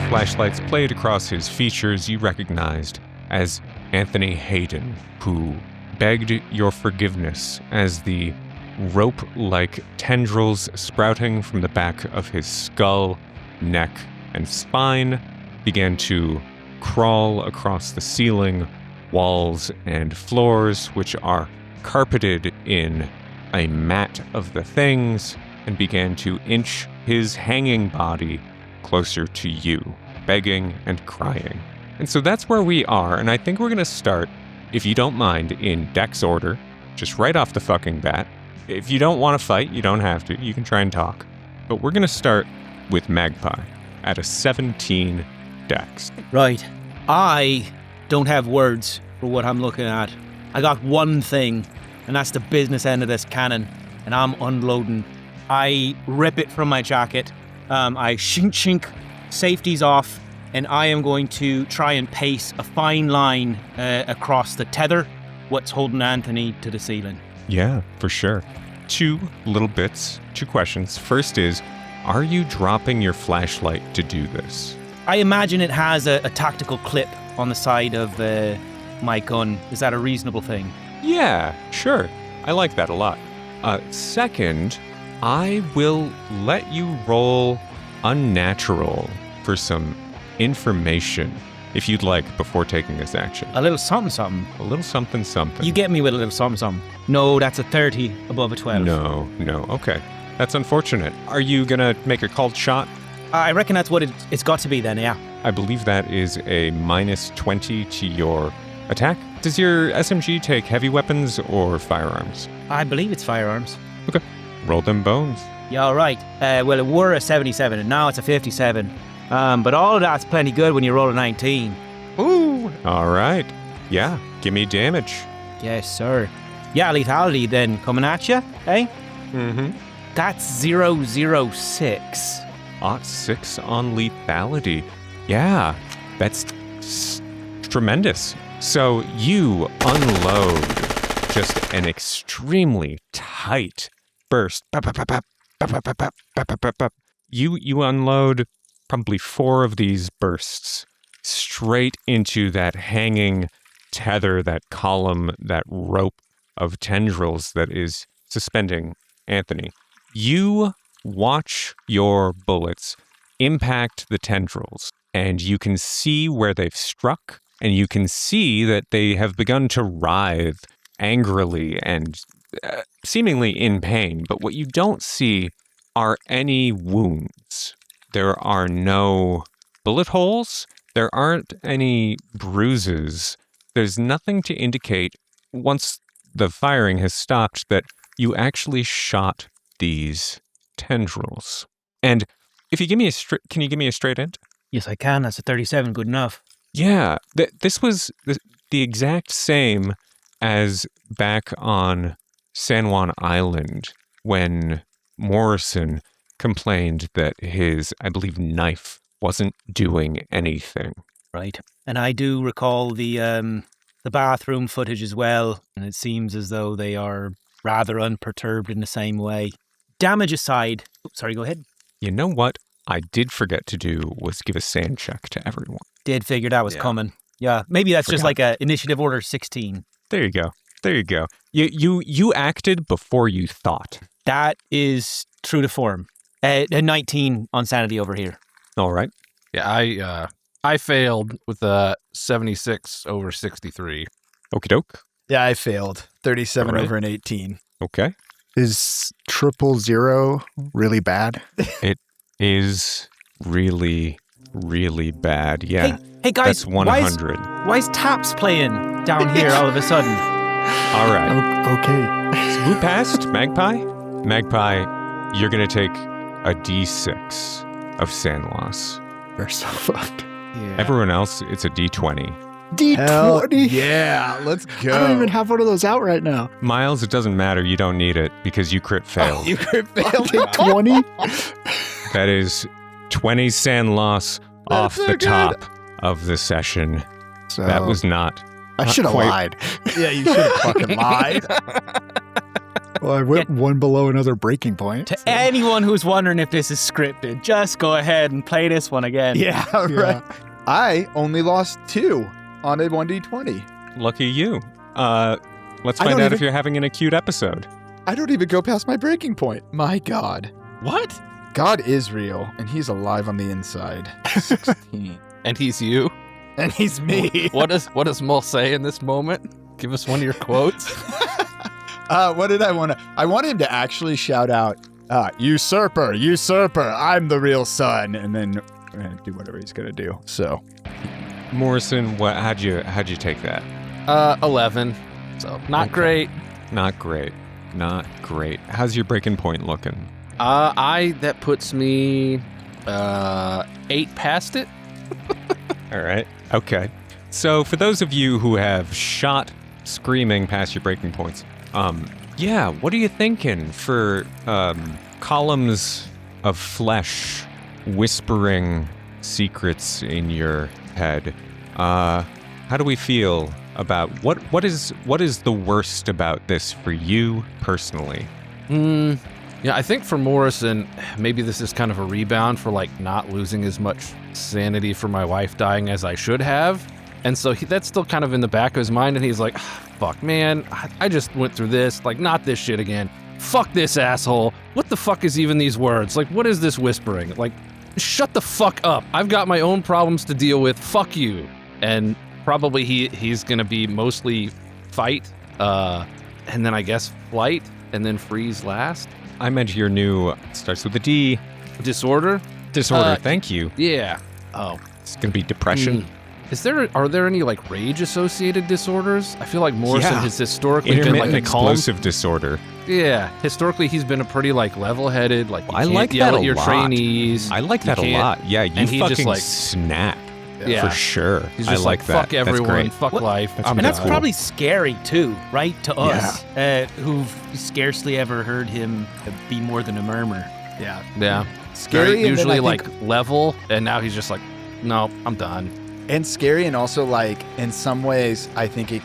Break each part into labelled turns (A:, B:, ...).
A: flashlights played across his features, you recognized as Anthony Hayden, who begged your forgiveness as the rope-like tendrils sprouting from the back of his skull, neck, and spine began to crawl across the ceiling, walls, and floors, which are carpeted in a mat of the things, and began to inch his hanging body closer to you, begging and crying. And so that's where we are, and I think we're going to start, if you don't mind, in Dex order, just right off the fucking bat. If you don't want to fight, you don't have to. You can try and talk. But we're going to start with Magpie at a 17 Dex.
B: Right. I don't have words for what I'm looking at. I got one thing, and that's the business end of this cannon, and I'm unloading. I rip it from my jacket. I shink, safety's off, and I am going to try and pace a fine line across the tether, what's holding Anthony to the ceiling.
A: Yeah, for sure. Two questions. First is, are you dropping your flashlight to do this?
B: I imagine it has a tactical clip on the side of my gun. Is that a reasonable thing?
A: Yeah, sure. I like that a lot. Second, I will let you roll unnatural for some information, if you'd like, before taking this action.
B: A little something.
A: A little something.
B: You get me with a little something. No, that's a 30 above a 12.
A: No. Okay. That's unfortunate. Are you going to make a called shot?
B: I reckon that's what it's got to be then, yeah.
A: I believe that is a minus 20 to your attack. Does your SMG take heavy weapons or firearms?
B: I believe it's firearms.
A: Okay. Roll them bones.
B: Yeah, all right. Well, it were a 77, and now it's a 57. But all of that's plenty good when you roll a 19.
A: Ooh. All right. Yeah, give me damage.
B: Yes, sir. Yeah, lethality then coming at you, eh?
A: Mm-hmm.
B: That's 006.
A: Ought 6 on lethality. Yeah, that's tremendous. So you unload just an extremely tight burst. You unload probably 4 of these bursts straight into that hanging tether, that column, that rope of tendrils that is suspending Anthony. You watch your bullets impact the tendrils, and you can see where they've struck, and you can see that they have begun to writhe angrily and seemingly in pain. But what you don't see are any wounds. There are no bullet holes. There aren't any bruises. There's nothing to indicate, once the firing has stopped, that you actually shot these tendrils. And if you give me can you give me a straight int?
B: Yes, I can. That's a 37. Good enough.
A: Yeah, this was the exact same as back on San Juan Island when Morrison complained that his, I believe, knife wasn't doing anything.
B: Right. And I do recall the bathroom footage as well, and it seems as though they are rather unperturbed in the same way. Damage aside... sorry, go ahead.
A: You know what I did forget to do was give a sand check to everyone.
B: Did figure that was coming. Yeah, maybe that's just like a initiative order 16.
A: There you go. You acted before you thought.
B: That is true to form. A 19 on sanity over here.
A: All right.
C: Yeah, I failed with a 76 over 63.
A: Okie doke.
D: Yeah, I failed. 37 over an 18.
A: Okay.
E: Is 000 really bad?
A: It is really, really bad. Yeah.
B: Hey guys,
A: that's 100.
B: Why is Taps playing down here all of a sudden?
A: All right.
E: Okay.
A: So who passed? Magpie? Magpie, you're going to take a D6 of sand loss.
E: We're so fucked.
D: Yeah.
A: Everyone else, it's a D20.
D: Hell
E: D20?
D: yeah, let's go.
E: I don't even have one of those out right now.
A: Miles, it doesn't matter. You don't need it because you crit failed.
D: You crit failed.
E: 20?
A: That is 20 sand loss off
D: so
A: the
D: good.
A: top of the session.
E: So
A: That was not.
E: I should have
A: quite-
E: lied.
D: Yeah, you should have fucking lied.
E: Well, I went one below another breaking point.
B: To anyone who's wondering if this is scripted, just go ahead and play this one again.
D: Yeah, right. I only lost 2 on a 1d20.
A: Lucky you. Let's
D: I
A: find
D: don't
A: out
D: even-
A: if you're having an acute episode.
D: I don't even go past my breaking point. My God.
C: What?
D: God is real, and he's alive on the inside. 16.
C: And he's you?
D: And he's me.
C: What does Mull say in this moment? Give us one of your quotes.
D: What did I want to? I want him to actually shout out, usurper, usurper, I'm the real son, and then do whatever he's gonna do. So,
A: Morrison, how'd you take that?
C: 11. So not
A: Okay.
C: great.
A: Not great. Not great. How's your breaking point looking?
C: That puts me 8 past it.
A: All right. Okay. So for those of you who have shot screaming past your breaking points, yeah, what are you thinking for columns of flesh whispering secrets in your head? How do we feel about what is the worst about this for you personally?
C: Yeah, I think for Morrison, maybe this is kind of a rebound for like not losing as much sanity for my wife dying as I should have. And so that's still kind of in the back of his mind. And he's like, fuck, man, I just went through this. Like, not this shit again. Fuck this asshole. What the fuck is even these words? Like, what is this whispering? Like, shut the fuck up. I've got my own problems to deal with. Fuck you. And probably he's going to be mostly fight, and then I guess flight, and then freeze last.
A: I meant your new starts with a D.
C: Disorder?
A: Disorder. Thank you.
C: Yeah. Oh.
A: It's gonna be depression.
C: Are there any like rage associated disorders? I feel like Morrison
A: Yeah.
C: has historically been
A: Intermittent
C: like a calm.
A: explosive disorder.
C: Yeah, historically he's been a pretty like level-headed, like you
A: I
C: can't
A: like
C: yell
A: that
C: at
A: a
C: your
A: lot.
C: trainees.
A: I like
C: You
A: that a
C: can't-
A: lot. Yeah, you
C: and he just,
A: fucking
C: like-
A: snap.
C: Yeah.
A: For sure.
C: He's
A: I
C: just
A: like that.
C: fuck everyone,
A: That's great.
C: fuck
B: What-
C: life.
A: That's
C: I'm
B: And that's
C: done.
B: probably scary too, right? To us, who've scarcely ever heard him be more than a murmur.
D: yeah.
C: Yeah.
D: Scary.
C: Very
D: and then
C: usually
D: I
C: like
D: think-
C: level, and now he's just like, no, I'm done.
D: and scary, and also like in some ways, I think it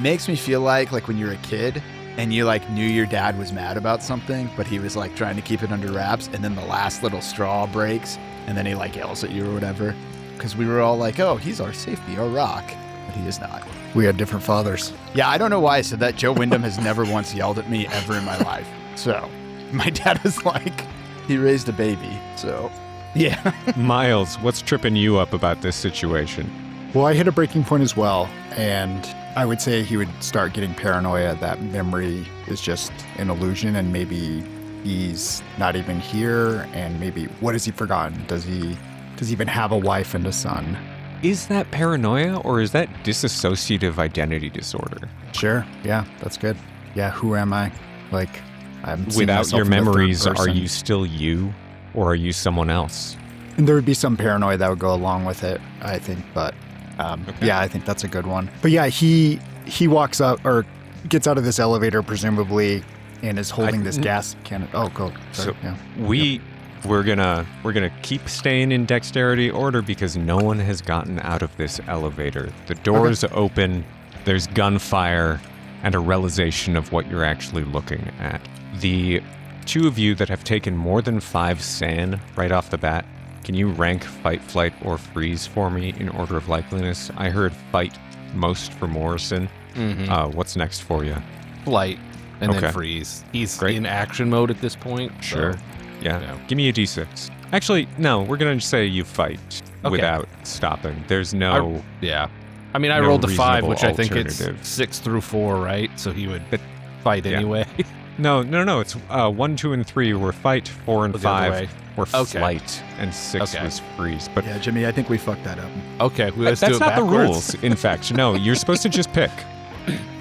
D: makes me feel like when you're a kid and you like knew your dad was mad about something, but he was like trying to keep it under wraps, and then the last little straw breaks, and then he like yells at you or whatever. Because we were all like, oh, he's our safety, our rock. But he is not.
E: We had different fathers.
D: Yeah, I don't know why I said that. Joe Wyndham has never once yelled at me ever in my life. So my dad was like, he raised a baby. So yeah.
A: Miles, what's tripping you up about this situation?
E: Well, I hit a breaking point as well, and I would say he would start getting paranoia that memory is just an illusion, and maybe he's not even here, and maybe what has he forgotten? Does he even have a wife and a son?
A: Is that paranoia or is that dissociative identity disorder?
E: Sure, yeah, that's good. Yeah, who am I? Like, I'm seeing
A: Without
E: myself
A: your
E: in the third
A: memories, are
E: person.
A: you still you or are you someone else?
E: And there would be some paranoia that would go along with it, I think. But
A: Okay.
E: yeah, I think that's a good one. But yeah, he walks up or gets out of this elevator, presumably, and is holding this gas cannon. Oh, go. Sorry,
A: So
E: yeah.
A: we're gonna keep staying in dexterity order because no one has gotten out of this elevator. The doors open, there's gunfire, and a realization of what you're actually looking at. The two of you that have taken more than 5 san right off the bat, can you rank fight, flight, or freeze for me in order of likeliness? I heard fight most for Morrison. What's next for you?
C: Flight, and
A: Okay.
C: then freeze. He's
A: Great.
C: in action mode at this point. so-
A: Sure. Yeah.
C: Yeah.
A: Give me a d6. Actually, no, we're going to say you fight
C: Okay.
A: without stopping. There's no...
C: Yeah. I mean, I
A: No
C: rolled a 5,
A: reasonable
C: which I think it's
A: alternative.
C: 6 through 4, right? So he would
A: But-
C: fight
A: yeah.
C: anyway.
A: No. It's 1, 2, and 3 were fight, 4 and
C: The other
A: 5
C: way.
A: were
C: Okay.
A: flight, and 6
C: Okay.
A: was freeze. But
D: Yeah, Jimmy, I think we fucked that up.
C: Okay, let's do
A: that's
C: it
A: not the
C: backwards.
A: rules, in fact. No, you're supposed to just pick.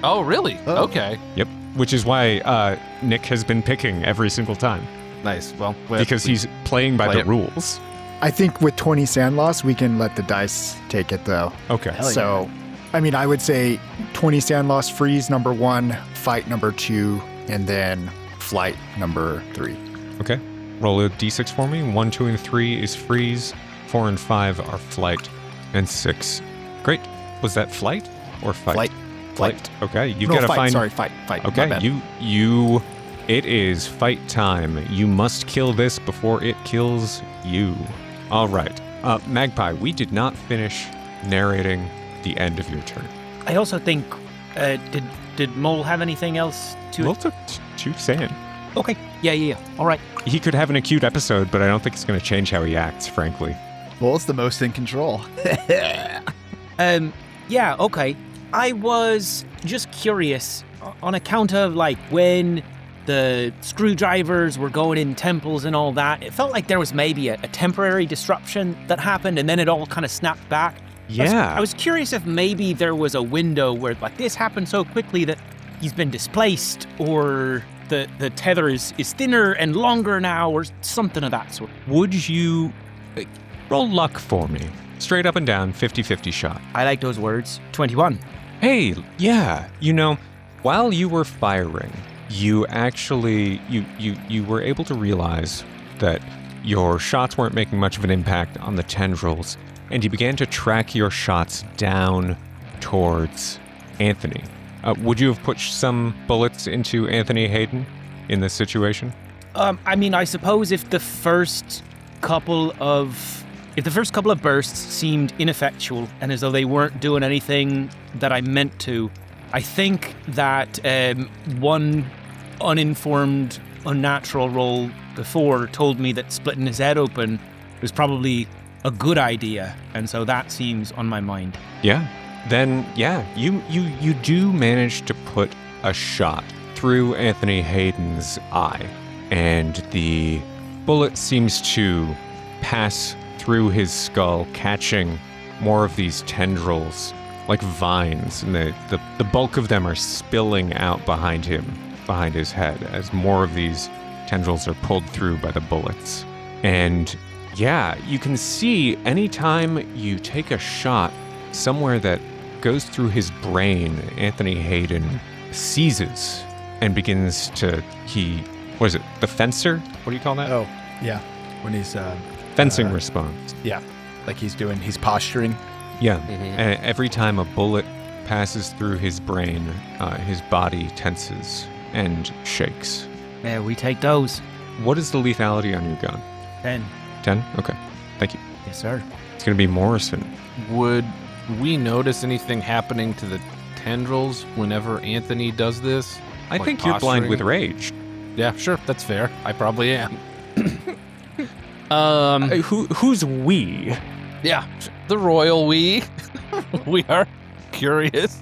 C: Oh, really?
D: Oh.
C: Okay.
A: Yep. Which is why Nick has been picking every single time.
C: Nice. Well,
A: Because he's playing by
C: play
A: the
C: it.
A: rules.
E: I think with 20 sand loss, we can let the dice take it, though.
A: Okay.
D: Hell yeah.
E: So, I mean, I would say 20 sand loss, freeze number 1, fight number 2, and then flight number 3.
A: Okay. Roll a d6 for me. 1, 2, and 3 is freeze. 4 and 5 are flight. And 6. Great. Was that flight or fight?
E: Flight.
A: Flight. Okay. You've
E: No,
A: got to
E: fight.
A: find.
E: Sorry, fight. My
A: Okay.
E: bad.
A: You It is fight time. You must kill this before it kills you. All right. Magpie, we did not finish narrating the end of your turn.
B: I also think, did Mole have anything else to...
A: We'll took 2 sand.
B: Okay. Yeah. All right.
A: He could have an acute episode, but I don't think it's going to change how he acts, frankly.
D: Bull's the most in control.
B: Yeah, okay. I was just curious on account of, like, when the screwdrivers were going in temples and all that, it felt like there was maybe a temporary disruption that happened and then it all kind of snapped back.
A: Yeah.
B: I was curious if maybe there was a window where, like, this happened so quickly that he's been displaced, or the tether is thinner and longer now, or something of that sort.
A: Would you roll luck for me? Straight up and down, 50-50 shot.
B: I like those words. 21.
A: Hey, yeah. While you were firing, you actually, you were able to realize that your shots weren't making much of an impact on the tendrils, and you began to track your shots down towards Anthony. Would you have pushed some bullets into Anthony Hayden in this situation?
B: I mean, I suppose if the first couple of bursts seemed ineffectual and as though they weren't doing anything that I meant to, I think that one uninformed, unnatural roll before told me that splitting his head open was probably a good idea, and so that seems on my mind.
A: Yeah. Then, yeah, you do manage to put a shot through Anthony Hayden's eye, and the bullet seems to pass through his skull, catching more of these tendrils like vines, and the bulk of them are spilling out behind his head, as more of these tendrils are pulled through by the bullets. And yeah, you can see anytime you take a shot somewhere that goes through his brain, Anthony Hayden seizes and begins to, what is it, the fencer? What do you call that?
D: Oh, yeah. When he's...
A: Fencing response.
D: Yeah. Like he's posturing.
A: Yeah. And every time a bullet passes through his brain, his body tenses and shakes.
B: Yeah, we take those.
A: What is the lethality on your gun?
B: 10.
A: 10? Okay. Thank you.
B: Yes, sir.
A: It's going to be Morrison.
C: Would we notice anything happening to the tendrils whenever Anthony does this?
A: I
C: Like
A: think you're blind
C: posturing?
A: with rage.
C: Yeah, sure, that's fair. I probably am.
A: Who's we?
C: Yeah, the royal we. We are curious.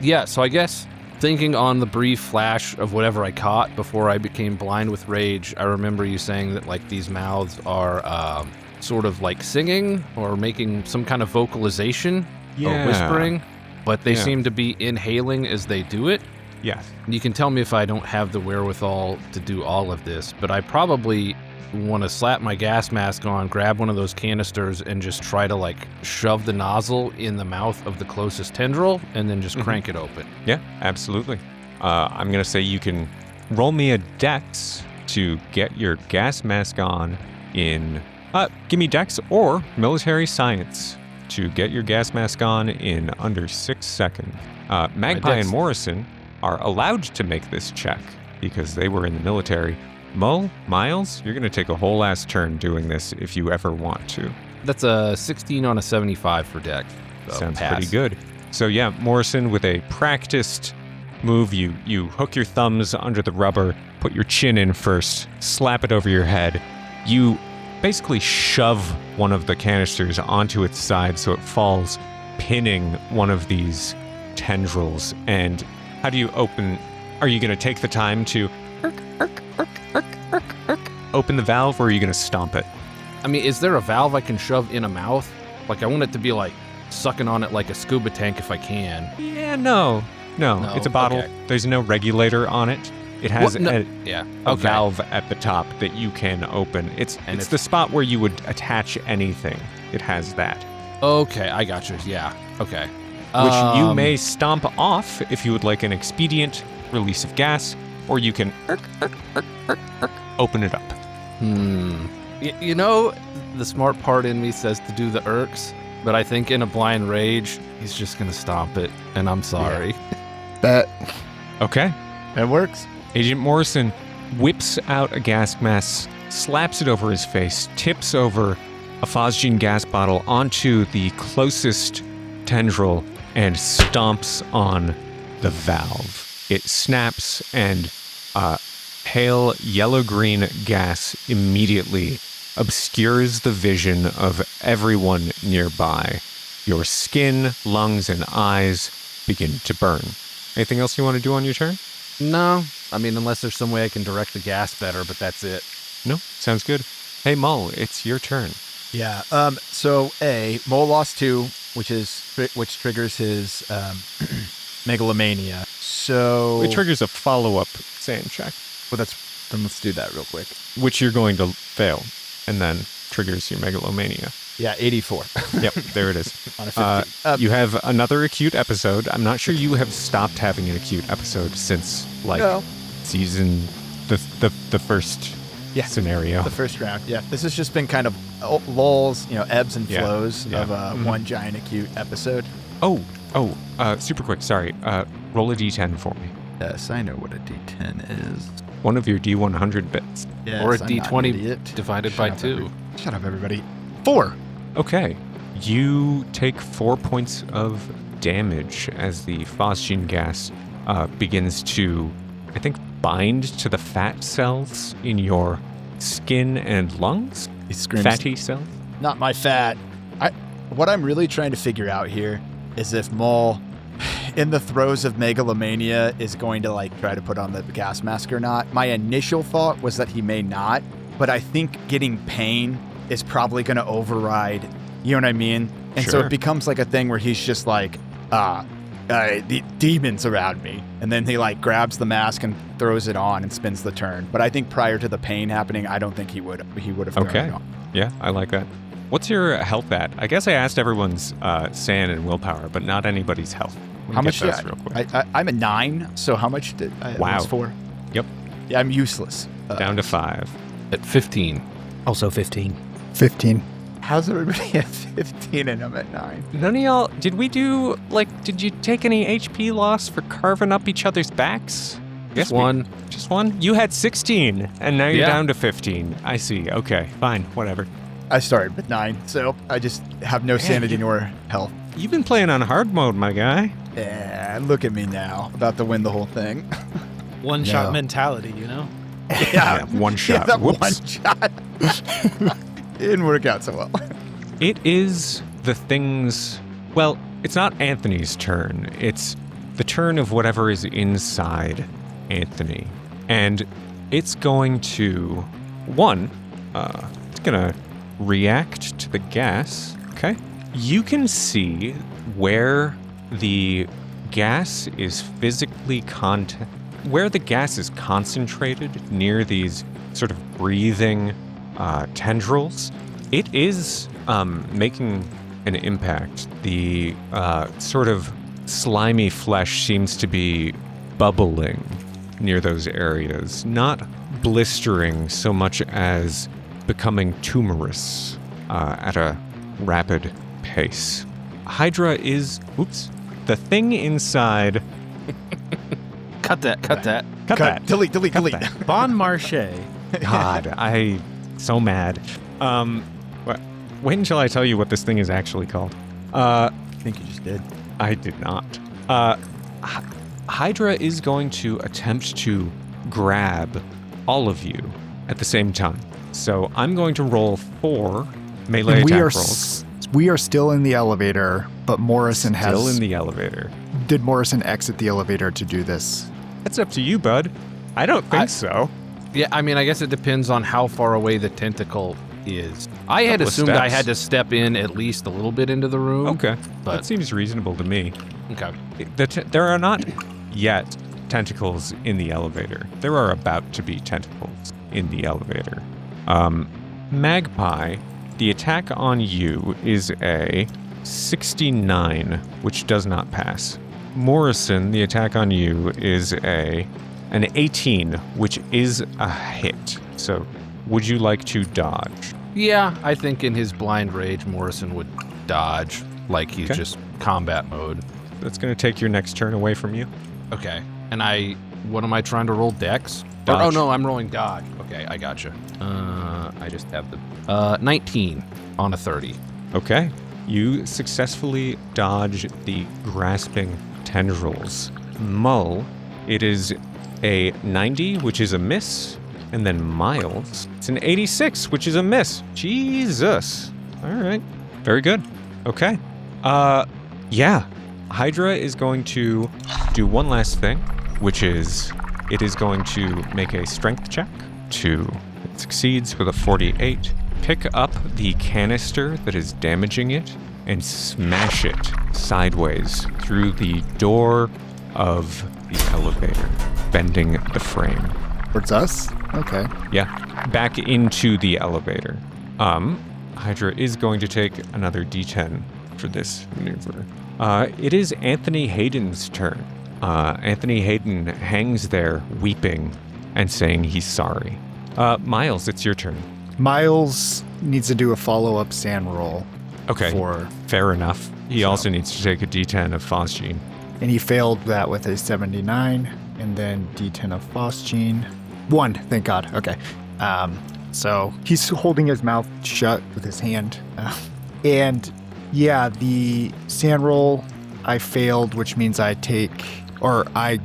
C: Yeah, so I guess thinking on the brief flash of whatever I caught before I became blind with rage, I remember you saying that, like, these mouths are sort of like singing or making some kind of vocalization or whispering, but they seem to be inhaling as they do it.
A: Yes.
C: You can tell me if I don't have the wherewithal to do all of this, but I probably want to slap my gas mask on, grab one of those canisters, and just try to, like, shove the nozzle in the mouth of the closest tendril and then just crank it open.
A: Yeah, absolutely. I'm going to say you can roll me a dex to get your gas mask on in... give me dex or military science to get your gas mask on in under 6 seconds. Magpie and Morrison are allowed to make this check because they were in the military. Miles, you're going to take a whole ass turn doing this if you ever want to.
C: That's a 16 on a 75 for dex. So
A: Sounds
C: pass.
A: pretty good. So yeah, Morrison, with a practiced move, you hook your thumbs under the rubber, put your chin in first, slap it over your head. You basically shove one of the canisters onto its side so it falls, pinning one of these tendrils. And how do you open? Are you going to take the time to open the valve, or are you going to stomp it?
C: I mean, is there a valve I can shove in a mouth? Like, I want it to be like sucking on it like a scuba tank if I can.
A: Yeah, no, it's a bottle.
C: Okay.
A: There's no regulator on it. It has
C: What? No-
A: a
C: Yeah. Okay.
A: valve at the top that you can open. It's the spot where you would attach anything. It has that,
C: Okay, I got you. Yeah. Okay.
A: which you may stomp off if you would like an expedient release of gas, or you can open it up.
C: You know, the smart part in me says to do the irks, but I think in a blind rage, he's just gonna stomp it, and I'm sorry.
E: Bet.
A: Okay.
D: It works.
A: Agent Morrison whips out a gas mask, slaps it over his face, tips over a Phosgene gas bottle onto the closest tendril, and stomps on the valve. It snaps, and pale yellow-green gas immediately obscures the vision of everyone nearby. Your skin, lungs, and eyes begin to burn. Anything else you want to do on your turn?
C: No. I mean, unless there's some way I can direct the gas better, but that's it.
A: No? Sounds good. Hey, Mull, it's your turn.
D: Yeah. So Mole lost 2, which triggers his megalomania. So
A: It triggers a follow-up sand check,
D: Well, then let's do that real quick.
A: which you're going to fail, and then triggers your megalomania.
D: Yeah, 84
A: Yep, there it is.
D: on a 15.
A: You have another acute episode. I'm not sure you have stopped having an acute episode since,
D: No.
A: season, the first
D: Yeah.
A: scenario.
D: The first round. Yeah, this has just been kind of lulls, ebbs and
A: Yeah,
D: flows
A: yeah.
D: of one giant acute episode.
A: Super quick, sorry. Roll a d10 for me.
D: Yes, I know what a D10 is.
A: One of your d100 bits.
D: Yes,
C: Or a
D: I'm not an
C: D20
D: idiot.
C: divided
D: Shut
C: by
D: up,
C: 2.
D: Shut up, everybody. 4.
A: Okay. You take 4 points of damage as the phosgene gas begins to, I think, bind to the fat cells in your skin and lungs.
D: He screams,
A: Fatty cells.
D: "Not my fat." What I'm really trying to figure out here is if Maul, in the throes of megalomania, is going to try to put on the gas mask or not. My initial thought was that he may not, but I think getting pain is probably going to override. You know what I mean? And so
A: Sure.
D: it becomes like a thing where he's just like, the demons around me. And then he grabs the mask and throws it on and spins the turn. But I think prior to the pain happening, I don't think he would have thrown
A: Okay.
D: it on.
A: Yeah, I like that. What's your health at? I guess I asked everyone's sand and willpower, but not anybody's health. Let me
D: How
A: get
D: much
A: those
D: did
A: real quick.
D: I'm a 9, so how much did I?
A: Wow.
D: 4.
A: Yep.
D: Yeah, I'm useless.
A: Down to 5.
C: At 15.
B: Also 15.
E: 15.
D: How's everybody at 15 and I'm at 9?
A: None of y'all, did you take any HP loss for carving up each other's backs?
C: Just one.
A: Just one? You had 16, and now you're
C: Yeah.
A: down to 15. I see. Okay, fine, whatever.
D: I started with 9, so I just have no sanity nor health.
A: You've been playing on hard mode, my guy.
D: Yeah, look at me now, about to win the whole thing.
B: One-shot
E: No.
B: mentality,
A: Yeah, one shot.
D: that
A: Whoops.
D: one shot. It didn't work out so well.
A: It is the things. Well, it's not Anthony's turn. It's the turn of whatever is inside Anthony. And it's going to. It's going to react to the gas. Okay. You can see where the gas is physically where the gas is concentrated near these sort of breathing tendrils. It is making an impact. The sort of slimy flesh seems to be bubbling near those areas, not blistering so much as becoming tumorous at a rapid pace. Hydra is, the thing inside.
C: Cut that.
A: Cut that.
D: Delete.
A: that.
B: Bon Marché.
A: God, so mad. Wait until I tell you what this thing is actually called.
D: I think you just did.
A: I did not. Hydra is going to attempt to grab all of you at the same time. So I'm going to roll 4 melee
E: And
A: attack rolls.
E: we are still in the elevator, but Morrison
A: Still
E: has.
A: in the elevator.
E: Did Morrison exit the elevator to do this?
A: That's up to you, bud. I don't think so.
C: Yeah, I mean, I guess it depends on how far away the tentacle is. I had
A: Couple of
C: assumed I
A: steps.
C: had to step in at least a little bit into the room.
A: Okay,
C: But-
A: that seems reasonable to me.
C: Okay.
A: There are not yet tentacles in the elevator. There are about to be tentacles in the elevator. Magpie, the attack on you is a 69, which does not pass. Morrison, the attack on you is an 18, which is a hit. So, would you like to dodge?
C: Yeah, I think in his blind rage, Morrison would dodge like he's
A: Okay.
C: just combat mode.
A: That's going to take your next turn away from you.
C: Okay. And I What am I trying to roll? Dex?
A: Dodge.
C: Oh, no, I'm rolling dodge. Okay, I gotcha. I just have the 19 on a 30.
A: Okay. You successfully dodge the grasping tendrils. Mull, it is a 90, which is a miss. And then Miles, it's an 86, which is a miss. Jesus. All right. Very good. Okay. Yeah. Hydra is going to do one last thing, which is it is going to make a strength check. It succeeds with a 48. Pick up the canister that is damaging it and smash it sideways through the door of the elevator, bending the frame.
E: Towards us? Okay.
A: Yeah, back into the elevator. Hydra is going to take another D10 for this maneuver. It is Anthony Hayden's turn. Anthony Hayden hangs there weeping and saying he's sorry. Miles, it's your turn.
E: Miles needs to do a follow-up sand roll.
A: Okay,
E: For,
A: fair enough. He also needs to take a D10 of Phosgene.
E: and he failed that with a 79, and then D10 of Phosgene. 1, thank God. Okay. So he's holding his mouth shut with his hand. And yeah, the sand roll I failed, which means I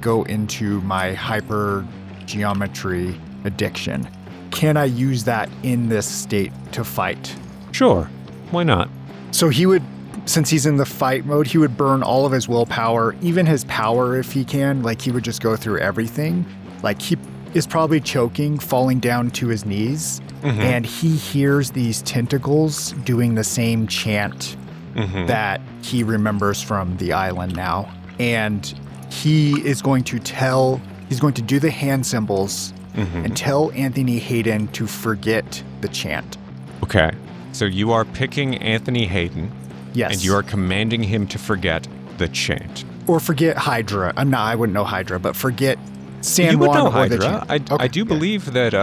E: go into my hyper geometry addiction. Can I use that in this state to fight?
A: Sure, why not?
E: So he would, since he's in the fight mode, he would burn all of his willpower, even his power if he can. Like, he would just go through everything. Like, he is probably choking, falling down to his knees, and he hears these tentacles doing the same chant that he remembers from the island now. And he is going to do the hand symbols and tell Anthony Hayden to forget the chant.
A: Okay, so you are picking Anthony Hayden,
E: Yes.
A: and you are commanding him to forget the chant.
E: Or forget Hydra. I wouldn't know Hydra, but forget San
A: You would
E: Juan
A: know
E: or the
A: Hydra.
E: chant.
A: I do
E: yeah.
A: believe that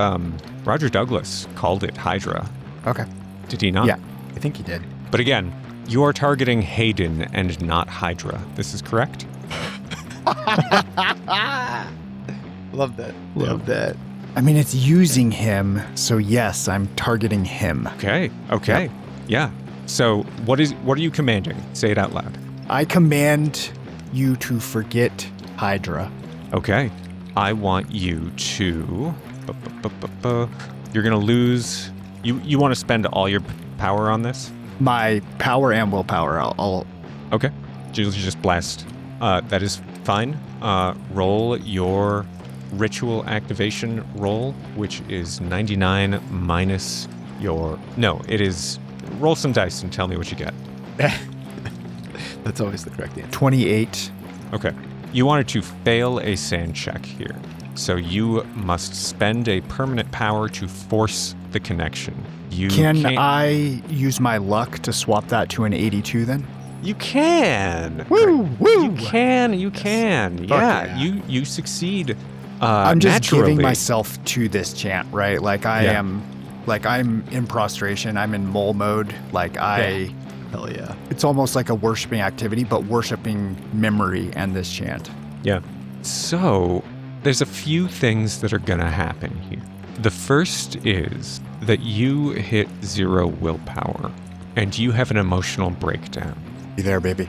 A: Roger Douglas called it Hydra.
E: Okay.
A: Did he not?
E: Yeah.
D: I think he did.
A: But again, you are targeting Hayden and not Hydra. This is correct?
D: Love that. Love that.
E: I mean, it's using him, so yes, I'm targeting him.
A: Okay. Yeah. So what are you commanding? Say it out loud.
E: I command you to forget Hydra.
A: Okay. I want you to... You're going to lose... You want to spend all your power on this?
E: My power and willpower, I'll
A: Okay. You just blast. That is fine. Roll your ritual activation roll, which is 99 minus your... No, it is... Roll some dice and tell me what you get.
D: That's always the correct answer.
E: 28.
A: Okay. You wanted to fail a sand check here. So you must spend a permanent power to force the connection. You
E: Can
A: can't-
E: I use my luck to swap that to an 82 then?
A: You can.
E: Woo!
A: You can. Yeah.
E: yeah.
A: You succeed.
E: I'm just
A: naturally.
E: giving myself to this chant, right? Like I'm in prostration. I'm in mole mode.
D: Hell yeah.
E: It's almost like a worshiping activity, but worshiping memory and this chant.
A: Yeah. So there's a few things that are gonna happen here. The first is that you hit 0 willpower, and you have an emotional breakdown.
E: You there, baby?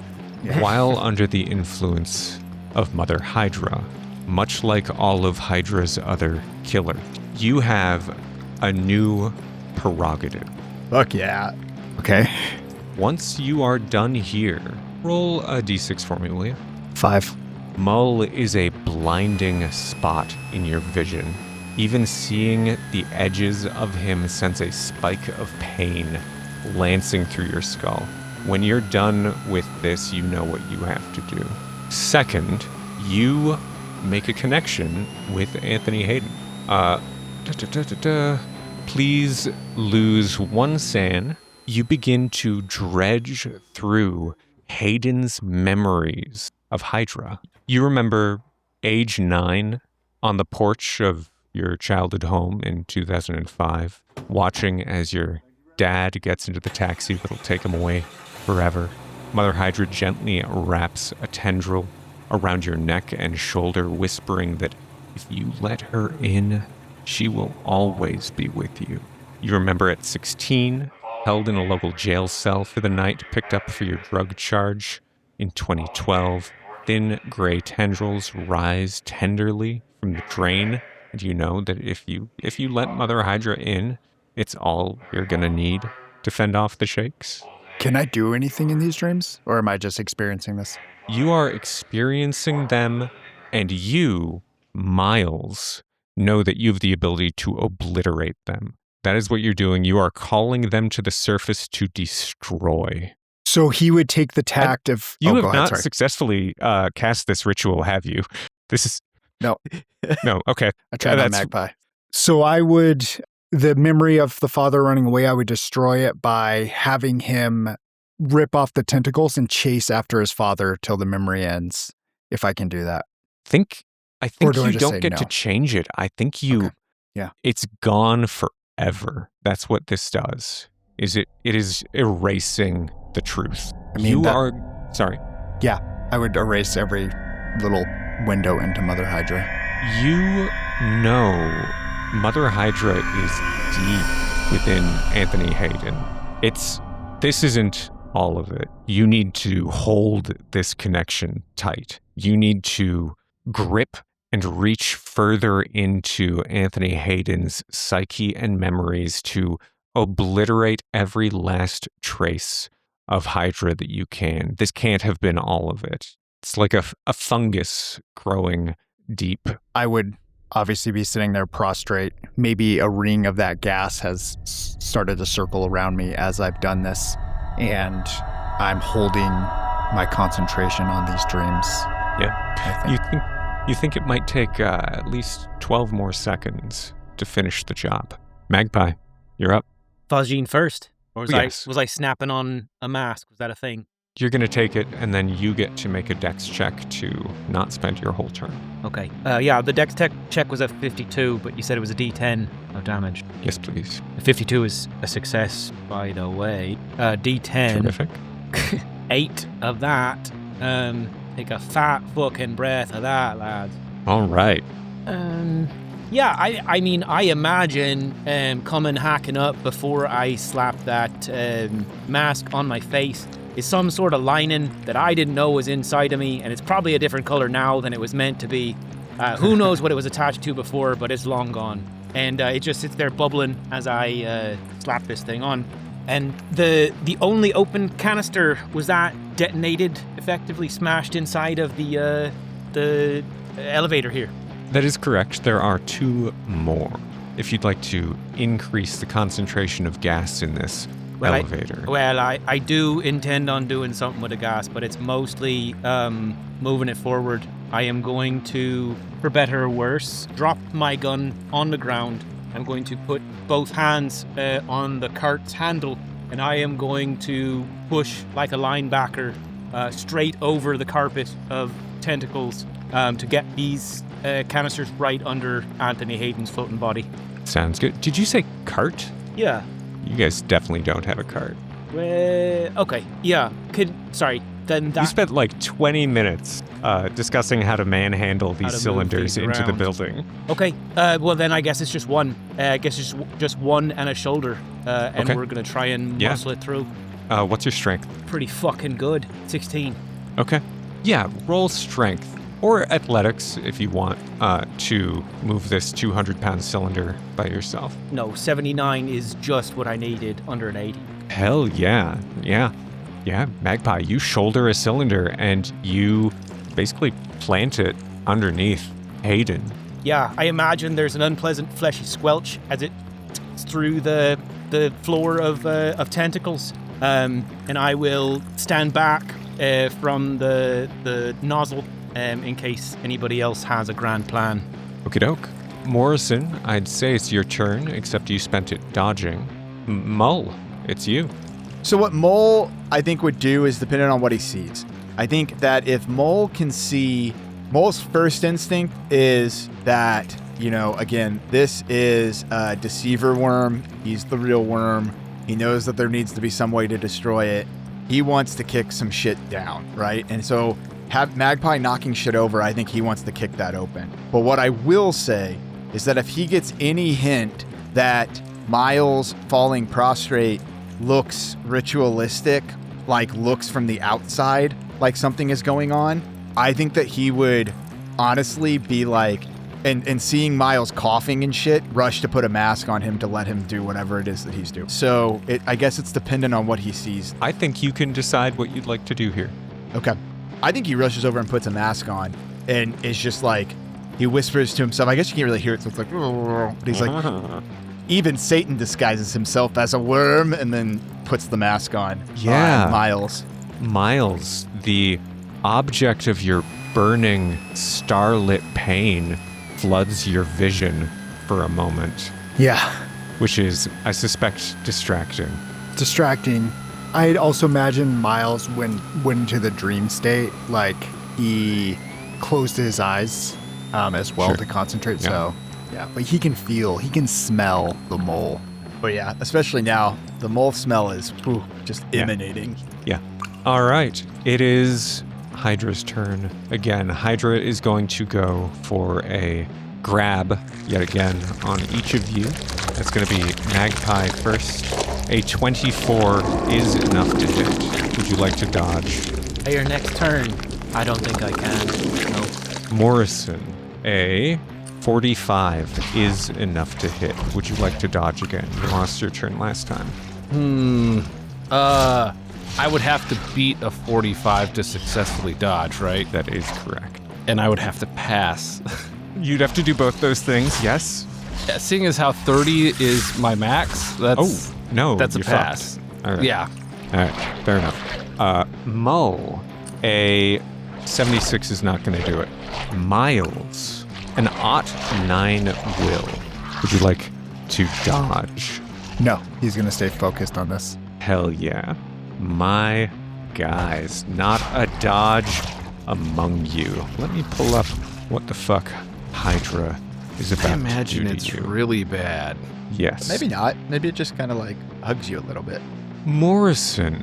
A: While under the influence of Mother Hydra, much like all of Hydra's other killers, you have a new prerogative.
D: Fuck yeah.
E: Okay.
A: Once you are done here, roll a d6 for me, will you?
E: 5.
A: Mull is a blinding spot in your vision. Even seeing the edges of him sends a spike of pain lancing through your skull. When you're done with this, you know what you have to do. Second, you make a connection with Anthony Hayden. Please lose 1 sand. You begin to dredge through Hayden's memories of Hydra. You remember age 9 on the porch of your childhood home in 2005, watching as your dad gets into the taxi that'll take him away forever. Mother Hydra gently wraps a tendril around your neck and shoulder, whispering that If you let her in, she will always be with you. You remember at 16, held in a local jail cell for the night, picked up for your drug charge. In 2012, thin gray tendrils rise tenderly from the drain, and you know that if you let Mother Hydra in, it's all you're gonna need to fend off the shakes.
E: Can I do anything in these dreams, or am I just experiencing this?
A: You are experiencing them, and you, Miles, know that you have the ability to obliterate them. That is what you're doing. You are calling them to the surface to destroy.
E: So he would take the tact of...
A: You
E: go
A: have
E: ahead,
A: not
E: sorry.
A: successfully cast this ritual, have you? This is...
E: No.
A: No, okay.
E: I tried on
A: That's-
E: Magpie. So I would... The memory of the father running away, I would destroy it by having him rip off the tentacles and chase after his father till the memory ends, if I can do that.
A: I think
E: Or do I
A: you
E: just
A: don't
E: say
A: get to
E: no?
A: change it. I think you...
E: Okay. Yeah.
A: It's gone forever. That's what this does. It is erasing the truth.
E: I mean,
A: Sorry.
E: I would erase every little window into Mother Hydra.
A: You know Mother Hydra is deep within Anthony Hayden. This isn't all of it. You need to hold this connection tight. You need to grip and reach further into Anthony Hayden's psyche and memories to obliterate every last trace of Hydra that you can. This can't have been all of it. It's like a fungus growing deep.
E: I would obviously be sitting there prostrate. Maybe a ring of that gas has started to circle around me as I've done this, and I'm holding my concentration on these dreams.
A: Yeah.
E: I think.
A: You think it might take at least 12 more seconds to finish the job. Magpie, you're up.
B: Phosgene first? Or was
A: Yes.
B: I snapping on a mask? Was that a thing?
A: You're going to take it, and then you get to make a dex check to not spend your whole turn.
B: Okay. Yeah, the dex check was a 52, but you said it was a D10 of damage.
A: Yes, please.
B: 52 is a success, by the way. D10.
A: Terrific.
B: 8 of that. Take a fat fucking breath of that, lads.
A: All right.
B: Yeah, I mean, I imagine coming hacking up before I slap that mask on my face is some sort of lining that I didn't know was inside of me, and it's probably a different color now than it was meant to be. Who knows what it was attached to before, but it's long gone. And it just sits there bubbling as I slap this thing on. And the only open canister, was that detonated, effectively smashed inside of the elevator here?
A: That is correct. There are 2 more. If you'd like to increase the concentration of gas in this elevator.
B: I do intend on doing something with the gas, but it's mostly moving it forward. I am going to, for better or worse, drop my gun on the ground. I'm going to put both hands on the cart's handle, and I am going to push like a linebacker straight over the carpet of tentacles to get these canisters right under Anthony Hayden's floating body.
A: Sounds good. Did you say cart?
B: Yeah.
A: You guys definitely don't have a cart.
B: Okay. Yeah. Then that...
A: You spent like 20 minutes discussing how to manhandle
B: How
A: these
B: to move
A: cylinders
B: things
A: into the
B: around.
A: building.
B: Okay. Well, then I guess it's just one. I guess it's just one and a shoulder, and
A: Okay.
B: we're gonna try and
A: Yeah.
B: muscle it through.
A: What's your strength?
B: Pretty fucking good. 16.
A: Okay. Yeah, roll strength or athletics if you want to move this 200-pound cylinder by yourself.
B: No, 79 is just what I needed under an 80.
A: Hell yeah. Yeah. Yeah, Magpie, you shoulder a cylinder and you basically plant it underneath Hayden.
B: Yeah, I imagine there's an unpleasant fleshy squelch as it's through the floor of tentacles, and I will stand back from the nozzle in case anybody else has a grand plan.
A: Okie doke. Morrison, I'd say it's your turn, except you spent it dodging. Mull, it's you.
D: So what Mole, I think, would do is dependent on what he sees. I think that if Mole can see, Mole's first instinct is that, again, this is a deceiver worm. He's the real worm. He knows that there needs to be some way to destroy it. He wants to kick some shit down, right? And so have Magpie knocking shit over, I think he wants to kick that open. But what I will say is that if he gets any hint that Miles falling prostrate looks ritualistic, like looks from the outside like something is going on, I think that he would honestly be like, and seeing Miles coughing and shit, rush to put a mask on him to let him do whatever it is that he's doing. So I guess it's dependent on what he sees.
A: I think you can decide what you'd like to do here.
D: Okay. I think he rushes over and puts a mask on and is just like, he whispers to himself. I guess you can't really hear it, so it's like, but he's like, even Satan disguises himself as a worm and then puts the mask on.
A: Yeah.
D: Miles.
A: Miles, the object of your burning, starlit pain floods your vision for a moment,
E: Yeah.
A: which is, I suspect, distracting.
E: Distracting. I'd also imagine Miles went into the dream state, like he closed his eyes as well
A: Sure.
E: to concentrate.
A: Yeah.
E: So, yeah, but he can smell the mole.
D: But yeah, especially now, the mole smell is just emanating.
A: Yeah. All right. It is Hydra's turn. Again, Hydra is going to go for a grab yet again on each of you. That's going to be Magpie first. A 24 is enough to hit. Would you like to dodge?
B: Hey, your next turn. I don't think I can. No.
A: Morrison, a 45 is enough to hit. Would you like to dodge again? You lost your turn last time.
C: I would have to beat a 45 to successfully dodge, right?
A: That is correct.
C: And I would have to pass.
A: You'd have to do both those things, yes?
C: Yeah, seeing as how 30 is my max, that's
A: Oh, no.
C: that's a
A: you're
C: pass.
A: fucked. All right.
C: Yeah.
A: All right, fair enough. Mull, a 76 is not going to do it. Miles, an 9 will. Would you like to dodge?
E: No, he's gonna stay focused on this.
A: Hell yeah. My guys, not a dodge among you. Let me pull up what the fuck Hydra is about
C: I imagine
A: to do
C: it's
A: to you.
C: really bad.
A: Yes.
D: Maybe not. Maybe it just kind of like hugs you a little bit.
A: Morrison,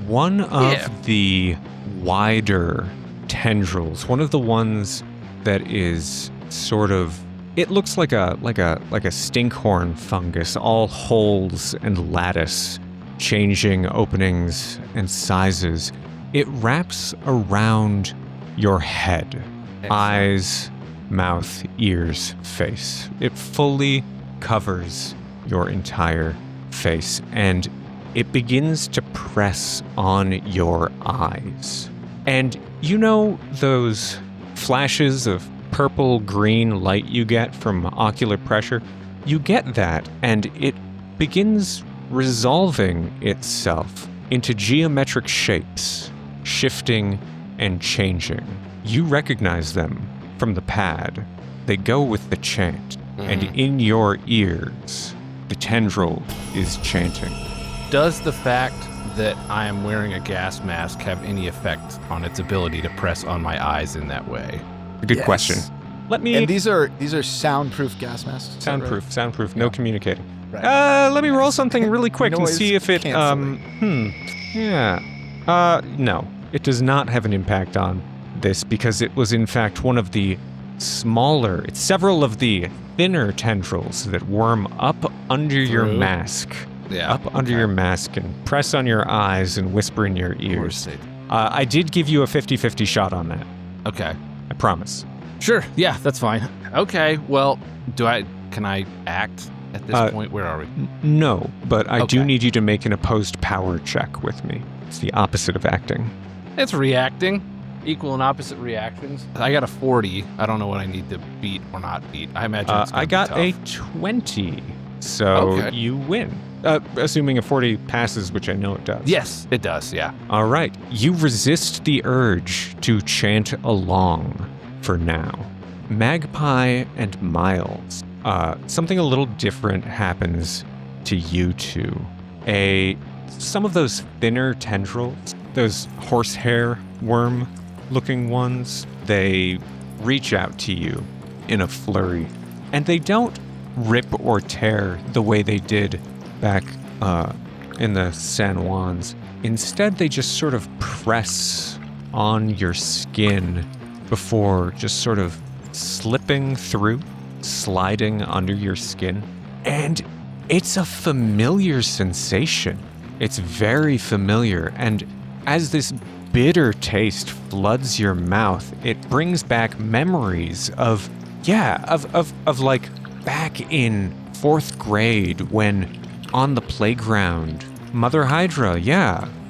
A: one of
C: Yeah.
A: the wider tendrils, one of the ones that is sort of, it looks like a stinkhorn fungus, all holes and lattice, changing openings and sizes. It wraps around your head, eyes, mouth, ears, face. It fully covers your entire face, and it begins to press on your eyes. And you know those flashes of purple green light you get from ocular pressure? You get that, and it begins resolving itself into geometric shapes, shifting and changing. You recognize them from the pad. They go with the chant, and in your ears, the tendril is chanting.
C: Does the fact that I am wearing a gas mask have any effect on its ability to press on my eyes in that way?
A: Good
D: Yes.
A: question. Let me...
D: And these are soundproof gas masks. Is that right?
A: Soundproof, no communicating.
D: Right.
A: Let me roll something really quick and
D: Noise
A: see if it,
D: canceling.
A: no. It does not have an impact on this because it was in fact one of the smaller, it's several of the thinner tendrils that worm up under your
C: Through?
A: mask.
C: Yeah.
A: Up under your mask and press on your eyes and whisper in your ears.
C: Ears.
A: I did give you a 50-50 shot on that.
C: Okay.
A: I promise.
C: Sure. Yeah, that's fine. Okay. Well, can I act at this point? Where are we?
A: No, but I do
C: Okay.
A: need you to make an opposed power check with me. It's the opposite of acting.
C: It's reacting. Equal and opposite reactions. I got a 40. I don't know what I need to beat or not beat. I imagine it's gonna
A: I got
C: be
A: a
C: tough.
A: 20, so
C: Okay.
A: you win. Assuming a 40 passes, which I know it does.
C: Yes, it does. Yeah.
A: All right. You resist the urge to chant along for now. Magpie and Miles, something a little different happens to you two. Some of those thinner tendrils, those horsehair worm-looking ones, they reach out to you in a flurry, and they don't rip or tear the way they did back in the San Juans. Instead, they just sort of press on your skin before just sort of slipping through, sliding under your skin. And it's a familiar sensation. It's very familiar. And as this bitter taste floods your mouth, it brings back memories of like back in 4th grade when on the playground, Mother Hydra,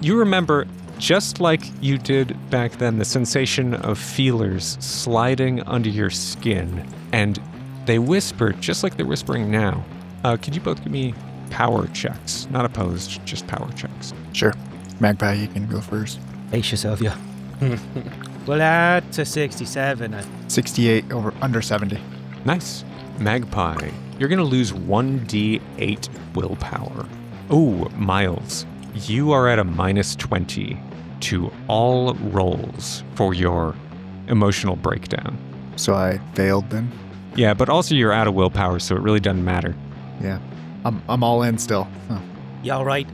A: you remember just like you did back then, the sensation of feelers sliding under your skin, and they whisper just like they're whispering now. Could you both give me power checks? Not opposed, just power checks.
E: Sure. Magpie, you can go first.
B: Ace yourself, yeah. Well, that's a 67.
E: 68 over under 70.
A: Nice. Magpie, you're going to lose 1d8 willpower. Ooh, Miles, you are at a -20 to all rolls for your emotional breakdown.
E: So I failed then?
A: Yeah, but also you're out of willpower, so it really doesn't matter.
E: Yeah. I'm all in still. Oh.
B: Yeah, all right.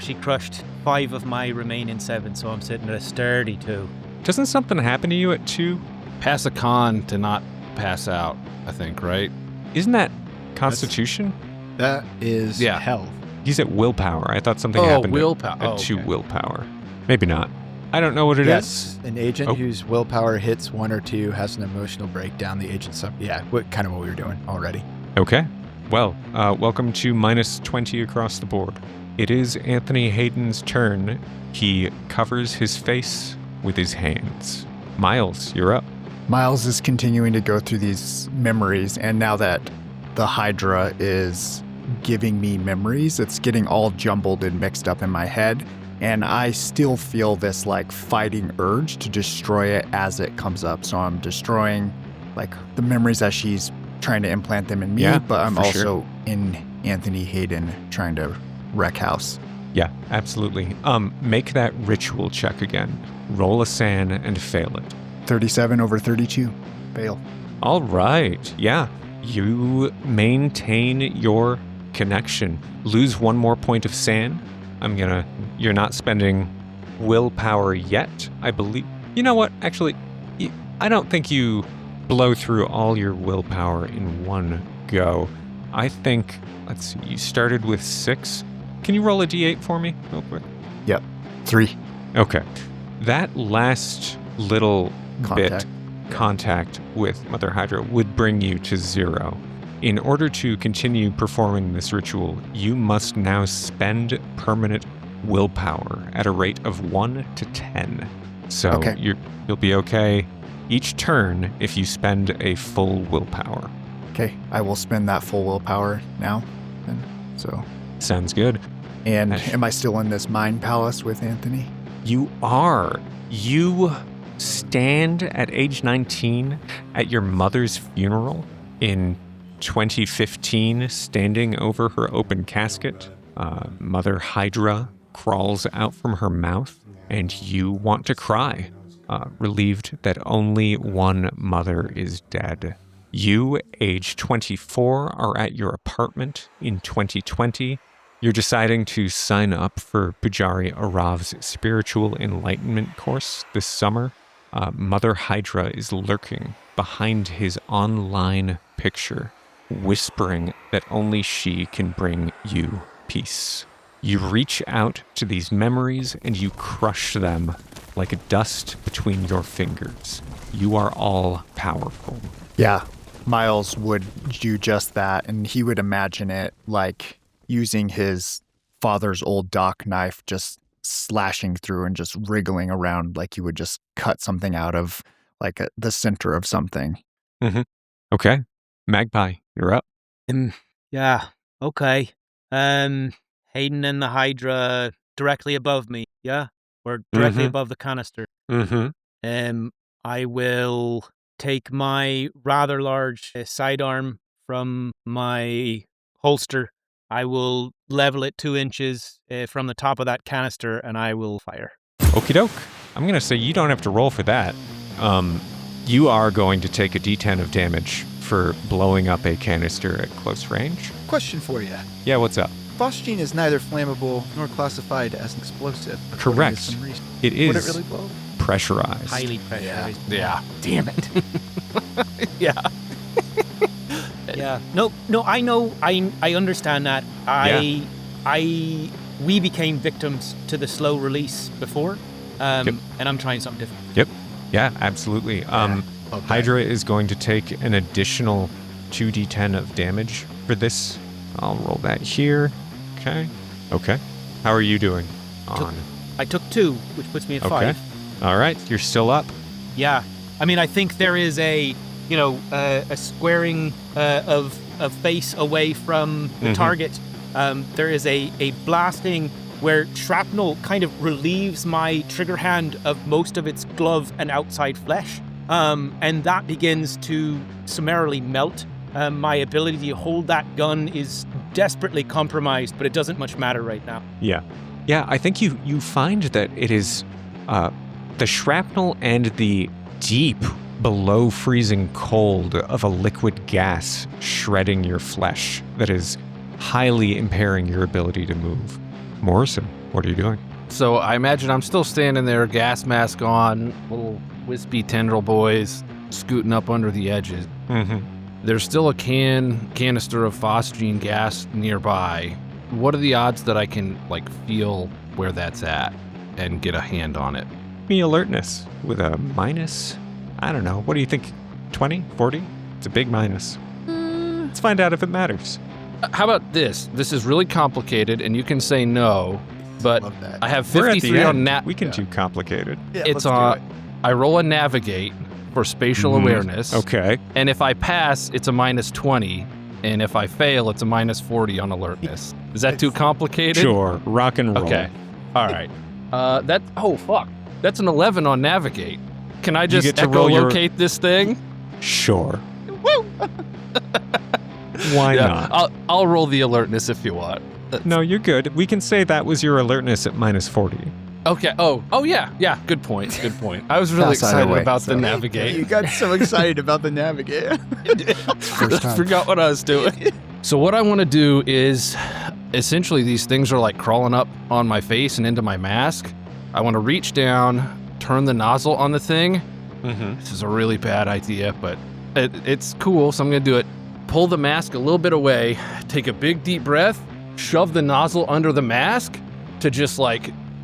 B: She crushed 5 of my remaining 7, so I'm sitting at a sturdy 2.
A: Doesn't something happen to you at 2?
C: Pass a con to not pass out, I think, right?
A: Isn't that Constitution?
D: That is
C: Yeah.
D: health.
A: He's at willpower. I thought something happened
C: willpower.
A: at 2
C: okay.
A: willpower. Maybe not. I don't know what it is.
D: Yes, an agent
A: Oh.
D: whose willpower hits 1 or 2 has an emotional breakdown. The agent kind of what we were doing already.
A: Okay. Well, welcome to -20 across the board. It is Anthony Hayden's turn. He covers his face with his hands. Miles, you're up.
E: Miles is continuing to go through these memories, and now that the Hydra is giving me memories, it's getting all jumbled and mixed up in my head, and I still feel this like fighting urge to destroy it as it comes up. So I'm destroying like the memories as she's trying to implant them in me,
A: Yeah,
E: but I'm
A: for
E: also
A: sure.
E: in Anthony Hayden trying to wreck house.
A: Yeah, absolutely. Make that ritual check again. Roll a SAN and fail it.
E: 37 over 32. Fail.
A: All right. Yeah. You maintain your connection. Lose 1 more point of SAN. You're not spending willpower yet, I believe. You know what? Actually, I don't think you blow through all your willpower in one go. I think, let's see, you started with 6. Can you roll a d8 for me real quick?
E: 3.
A: Okay. That last little
E: Contact.
A: contact with Mother Hydra would bring you to 0. In order to continue performing this ritual, you must now spend permanent willpower at a rate of 1 to 10. So
E: Okay.
A: you'll be okay each turn if you spend a full willpower.
E: Okay, I will spend that full willpower now. Then. So,
A: Sounds good.
E: and
A: Nice.
E: am I still in this mind palace with Anthony?
A: You are. You stand at age 19 at your mother's funeral in 2015, standing over her open casket. Mother Hydra crawls out from her mouth, and you want to cry, relieved that only one mother is dead. You, age 24, are at your apartment in 2020. You're deciding to sign up for Pujari Arav's Spiritual Enlightenment course this summer. Mother Hydra is lurking behind his online picture, whispering that only she can bring you peace. You reach out to these memories and you crush them like dust between your fingers. You are all powerful.
E: Yeah, Miles would do just that, and he would imagine it like using his father's old dock knife, just slashing through and just wriggling around like you would just cut something out of like the center of something.
A: Okay. Magpie, you're up.
B: Yeah, okay. Hayden and the Hydra directly above me, yeah? Or directly
A: Mhm.
B: above the canister.
A: Mm-hmm.
B: I will take my rather large sidearm from my holster. I will level it 2 inches from the top of that canister, and I will fire.
A: Okie doke. I'm going to say you don't have to roll for that. You are going to take a d10 of damage for blowing up a canister at close range.
D: Question for you.
A: Yeah, what's up?
D: Phosgene is neither flammable nor classified as an explosive. according to
A: Correct.
D: some reason.
A: It is
D: Would it really blow?
A: pressurized.
B: Highly pressurized.
C: Yeah.
B: Damn it.
C: Yeah.
B: Yeah. No, I know. I understand that. We became victims to the slow release before, and I'm trying something different.
A: Yep. Yeah, absolutely. Hydra is going to take an additional 2d10 of damage for this. I'll roll that here. Okay. How are you doing?
B: I took 2, which puts me at 5.
A: All right. You're still up.
B: Yeah. I mean, I think there is a squaring of face away from the target. There is a blasting where shrapnel kind of relieves my trigger hand of most of its glove and outside flesh. And that begins to summarily melt. My ability to hold that gun is desperately compromised, but it doesn't much matter right now.
A: Yeah. I think you find that it is the shrapnel and the deep below freezing cold of a liquid gas shredding your flesh that is highly impairing your ability to move. Morrison, what are you doing?
C: So I imagine I'm still standing there, gas mask on, little wispy tendril boys scooting up under the edges. There's still a canister of Phosgene gas nearby. What are the odds that I can feel where that's at and get a hand on it?
A: Me alertness with a minus. I don't know. What do you think? 20? 40? It's a big minus. Let's find out if it matters.
C: How about this? This is really complicated, and you can say no, but
D: Love that.
C: I have
A: We're at the
C: 53 on
A: end.
C: nat.
A: We can do complicated.
D: Yeah,
C: It's
D: let's do it.
C: I roll a navigate for spatial awareness.
A: Okay.
C: And if I pass, it's a minus 20, and if I fail, it's a minus 40 on alertness. Is that too complicated?
A: Sure. Rock and roll.
C: Okay. All right. That's an 11 on navigate. Can I just
A: get to roll your-
C: echolocate this thing?
A: Sure. Why not?
C: I'll roll the alertness if you want.
A: No, you're good. We can say that was your alertness at minus 40.
C: Okay. Oh yeah. Good point. I was really
E: Pass either
C: excited
E: way,
C: about
E: so.
C: the
D: You
C: navigate.
D: got so excited about the navigate.
E: First time.
C: Forgot what I was doing. So what I want to do is, essentially these things are crawling up on my face and into my mask. I want to reach down, turn the nozzle on the thing. This is a really bad idea, but it's cool, so I'm going to do it. Pull the mask a little bit away, take a big deep breath, shove the nozzle under the mask to just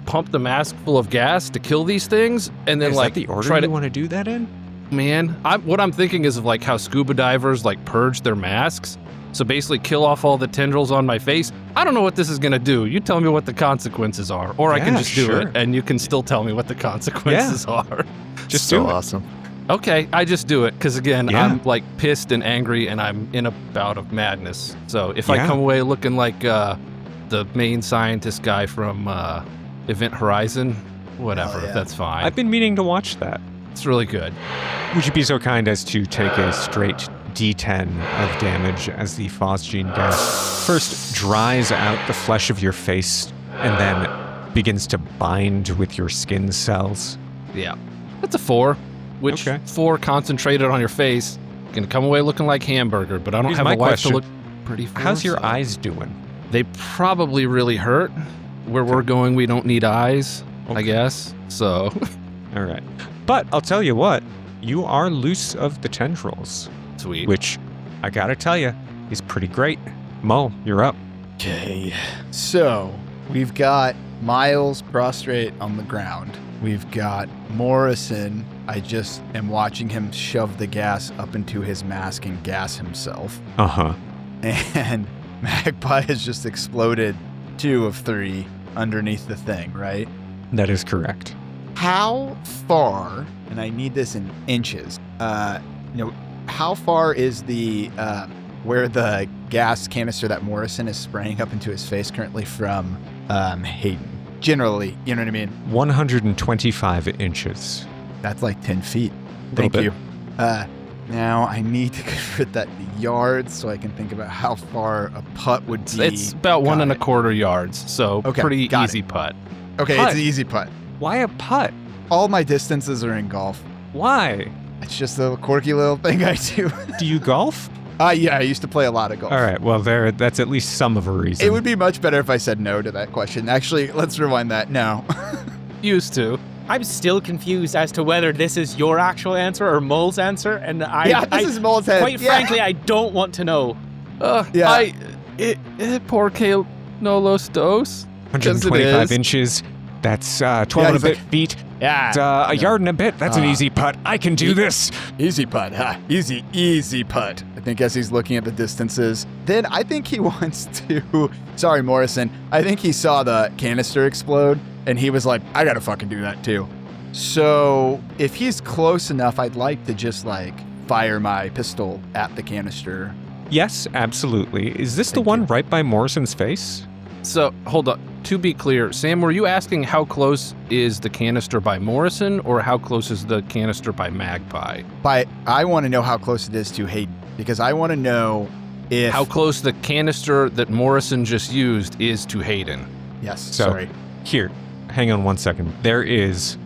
C: pump the mask full of gas to kill these things, and then
A: Is that the order
C: try
A: you
C: to.
A: want to do that in?
C: Man, what I'm thinking is of how scuba divers purge their masks. So basically kill off all the tendrils on my face. I don't know what this is going to do. You tell me what the consequences are, or I can
A: Yeah,
C: just do
A: sure.
C: it and you can still tell me what the consequences are.
A: Just
E: so
A: do it.
E: awesome.
C: Okay, I just do it because again,
A: Yeah.
C: I'm pissed and angry and I'm in a bout of madness. So if I
A: Yeah.
C: come away looking like the main scientist guy from Event Horizon, whatever,
D: Hell yeah.
C: that's fine.
A: I've been meaning to watch that.
C: It's really good.
A: Would you be so kind as to take a straight D10 of damage as the Phosgene gas first dries out the flesh of your face and then begins to bind with your skin cells?
C: Yeah. That's a 4, which
A: Okay.
C: 4 concentrated on your face. Gonna come away looking like hamburger, but I don't
A: Here's
C: have
A: my
C: a wife
A: question.
C: to look pretty for.
A: How's your
C: so-
A: eyes doing?
C: They probably really hurt. Where we're going, we don't need eyes, I
A: Okay.
C: guess. So,
A: All right. But I'll tell you what, you are loose of the tendrils,
C: sweet.
A: which I gotta tell you is pretty great. Mo, you're up.
D: Okay. So we've got Miles prostrate on the ground. We've got Morrison. I just am watching him shove the gas up into his mask and gas himself.
A: Uh-huh.
D: And Magpie has just exploded 2 of 3 underneath the thing, right?
A: That is correct.
D: How far, and I need this in inches, how far is the, where the gas canister that Morrison is spraying up into his face currently from Hayden? Generally, you know what I mean?
A: 125 inches.
D: That's like 10 feet.
A: Little
D: Thank
A: bit.
D: you. Now I need to convert that to yards so I can think about how far a putt would be.
C: It's about
D: Got
C: 1
D: it.
C: 1/4 yards, so
D: Okay,
C: pretty
D: got
C: easy putt.
D: Okay,
A: Putt.
D: it's an easy putt.
A: Why a putt?
D: All my distances are in golf.
A: Why?
D: It's just a quirky little thing I do.
A: Do you golf?
D: Yeah, I used to play a lot of golf.
A: All right, well, that's at least some of a reason.
D: It would be much better if I said no to that question. Actually, let's rewind that. No.
C: Used to.
B: I'm still confused as to whether this is your actual answer or Mole's answer, and
D: this is Mole's head.
B: Quite
D: Yeah.
B: frankly, I don't want to know.
C: Yeah. Porque no los dos.
A: 125 inches. That's 12 and a bit feet.
D: Yeah.
A: A yard and a bit. That's an easy putt. I can do this.
D: Easy putt, huh? Easy putt. I think as he's looking at the distances, then I think he wants to. Sorry, Morrison. I think he saw the canister explode, and he was like, I gotta fucking do that too. So if he's close enough, I'd like to just like fire my pistol at the canister.
A: Yes, absolutely. Is this the
D: Thank
A: one
D: you.
A: right by Morrison's face?
C: So, hold up. To be clear, Sam, were you asking how close is the canister by Morrison or how close is the canister by Magpie?
D: I want to know how close it is to Hayden, because I want to know if...
C: How close the canister that Morrison just used is to Hayden.
D: Yes,
A: So-
D: sorry.
A: Here, hang on one second. There is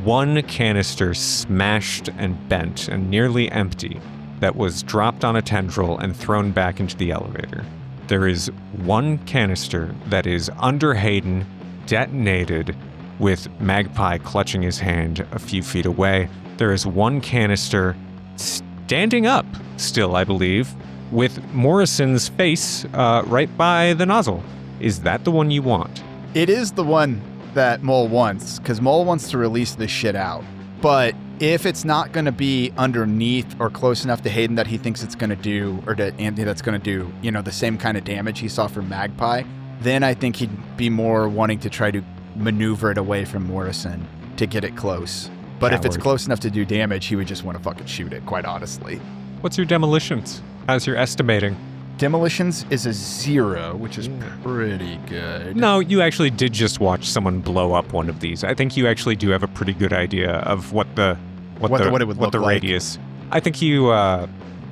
A: one canister smashed and bent and nearly empty that was dropped on a tendril and thrown back into the elevator. There is one canister that is under Hayden, detonated, with Magpie clutching his hand a few feet away. There is one canister standing up, still, I believe, with Morrison's face right by the nozzle. Is that the one you want?
D: It is the one that Mole wants, because Mole wants to release this shit out. But if it's not going to be underneath or close enough to Hayden that he thinks it's going to do, or to Anthony that's going to do, the same kind of damage he saw from Magpie, then I think he'd be more wanting to try to maneuver it away from Morrison to get it close. But if it's
A: Coward.
D: close enough to do damage, he would just want to fucking shoot it, quite honestly.
A: What's your demolitions? How's your estimating?
D: Demolitions is a 0, which is pretty good.
A: No, you actually did just watch someone blow up one of these. I think you actually do have a pretty good idea of what it would look like. Radius. I think you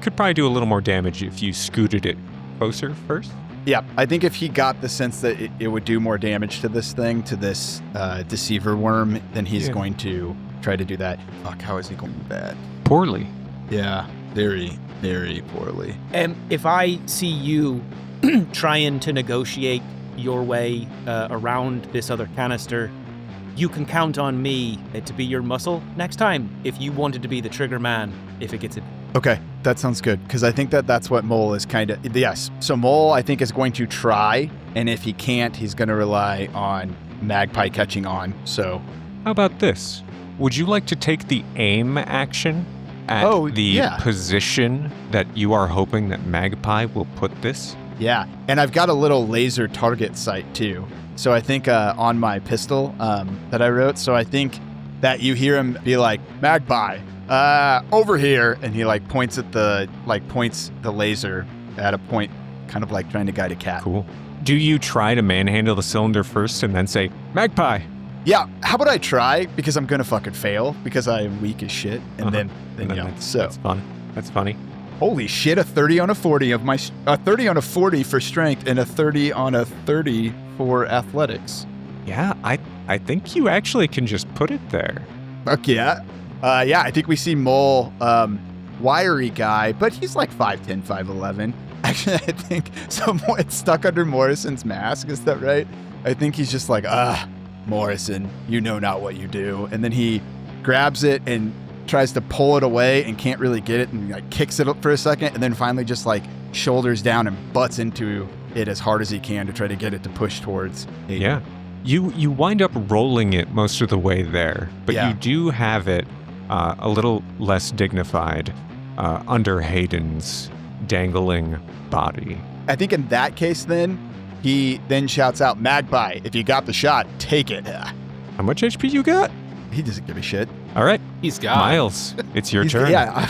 A: could probably do a little more damage if you scooted it closer first.
D: Yeah, I think if he got the sense that it would do more damage to this thing, to this deceiver worm, then he's going to try to do that. Fuck, how is he going to do that?
A: Poorly.
D: Yeah, very, very poorly.
B: If I see you trying to negotiate your way around this other canister, you can count on me to be your muscle next time if you wanted to be the trigger man if it gets it.
D: Okay, that sounds good, because I think that's what Mole is kind of... Yes, so Mole, I think, is going to try, and if he can't, he's going to rely on Magpie catching on, so...
A: How about this? Would you like to take the aim action at the position that you are hoping that Magpie will put this?
D: Yeah, and I've got a little laser target sight, too. So I think on my pistol that I wrote, so I think that you hear him be like, Magpie, over here, and he points the laser at a point, kind of like trying to guide a cat.
A: Cool. Do you try to manhandle the cylinder first and then say, Magpie?
D: Yeah, how about I try, because I'm gonna fucking fail, because I am weak as shit, and then
A: that's fun. That's funny.
D: Holy shit, a 30 on a 40 of my... A 30 on a 40 for strength, and a 30 on a 30 for athletics.
A: Yeah, I think you actually can just put it there.
D: Fuck yeah. Yeah, I think we see Mole, wiry guy, but he's like 5'10", 5'11". Actually, I think it's stuck under Morrison's mask, is that right? I think he's just like, Morrison, you know not what you do. And then he grabs it and tries to pull it away and can't really get it, and kicks it up for a second, and then finally just shoulders down and butts into it as hard as he can to try to get it to push towards Hayden.
A: Yeah. You wind up rolling it most of the way there, but you do have it a little less dignified under Hayden's dangling body.
D: I think in that case then, he then shouts out, Magpie, if you got the shot, take it.
A: How much HP you got?
D: He doesn't give a shit.
A: All right.
C: He's got
A: Miles, it's your turn.
D: Yeah,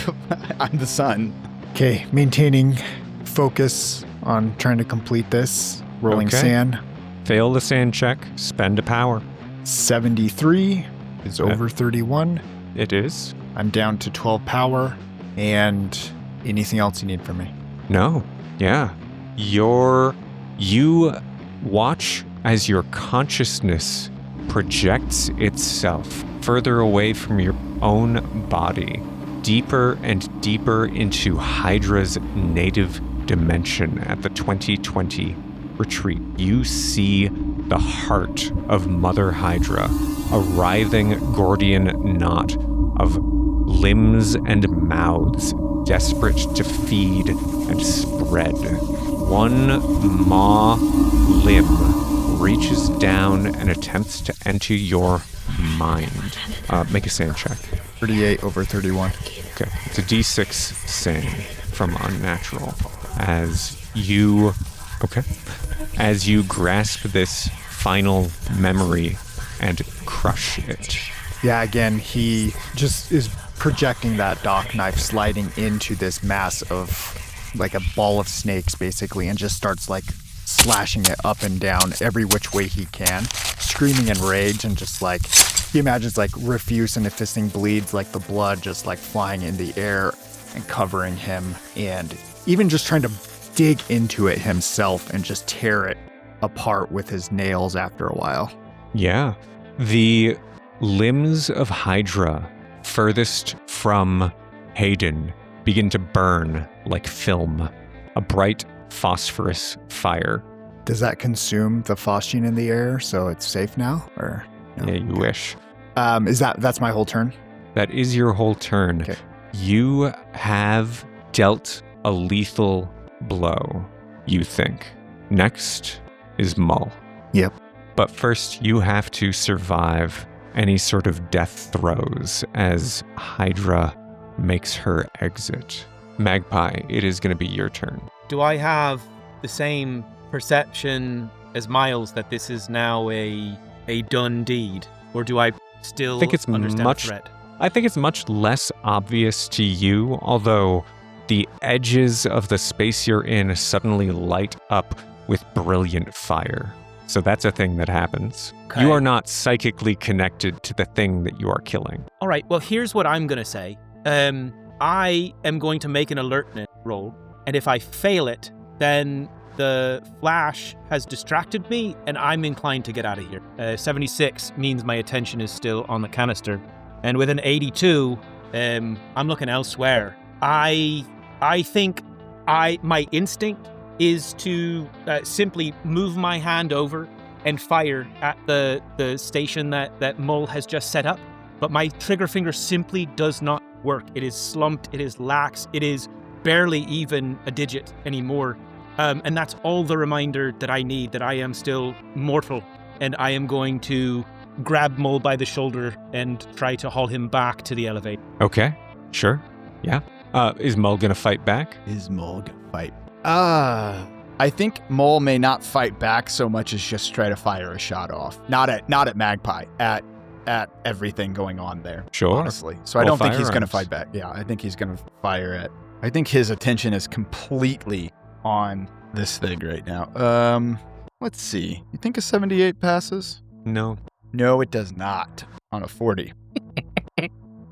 D: I'm the son.
E: Okay, maintaining focus on trying to complete this. Rolling
A: Okay.
E: sand.
A: Fail the sand check, spend a power.
E: 73 is
A: Okay.
E: over 31.
A: It is.
E: I'm down to 12 power. And anything else you need from me?
A: No. Yeah. You watch as your consciousness projects itself further away from your own body, deeper and deeper into Hydra's native dimension at the 2020 retreat. You see the heart of Mother Hydra a writhing Gordian knot of limbs and mouths, desperate to feed and spread. One maw limb reaches down and attempts to enter your mind. Make a sand check.
E: 38 over 31.
A: Okay, it's a d6 sand from unnatural. As you grasp this final memory and crush it.
E: Yeah, again, he just is projecting that dock knife, sliding into this mass of like a ball of snakes, basically, and just starts like slashing it up and down every which way he can, screaming in rage, and just like he imagines like refuse and if this thing bleeds, like the blood just like flying in the air and covering him, and even just trying to dig into it himself and just tear it apart with his nails after a while.
A: Yeah. The limbs of Hydra furthest from Hayden begin to burn like film, a bright phosphorus fire.
E: Does that consume the phosgene in the air so it's safe now? Or no?
A: Yeah, you wish.
E: That's my whole turn?
A: That is your whole turn.
E: Okay.
A: You have dealt a lethal blow, you think. Next is Mull.
E: Yep.
A: But first, you have to survive any sort of death throes as Hydra makes her exit. Magpie, it is going to be your turn.
B: Do I have the same perception as Miles that this is now a done deed? Or do I still understand the threat?
A: I think it's much less obvious to you, although the edges of the space you're in suddenly light up with brilliant fire. So that's a thing that happens.
B: Okay.
A: You are not psychically connected to the thing that you are killing.
B: All right, well, here's what I'm going to say. I am going to make an alertness roll, and if I fail it, then the flash has distracted me, and I'm inclined to get out of here. 76 means my attention is still on the canister, and with an 82, I'm looking elsewhere. I think my instinct is to simply move my hand over and fire at the station that Mull has just set up. But my trigger finger simply does not work. It is slumped, it is lax, it is barely even a digit anymore. And that's all the reminder that I need, that I am still mortal. And I am going to grab Mull by the shoulder and try to haul him back to the elevator.
A: Okay, sure, yeah. Is Mull gonna fight back?
D: Is Mull gonna fight? I think Mull may not fight back so much as just try to fire a shot off. Not at Magpie, at everything going on there.
A: Sure.
D: Honestly. So I don't think he's gonna fight back. Yeah, I think he's gonna fire at. I think his attention is completely on this thing right now. Let's see. You think a 78 passes?
A: No.
D: No, it does not. On a 40.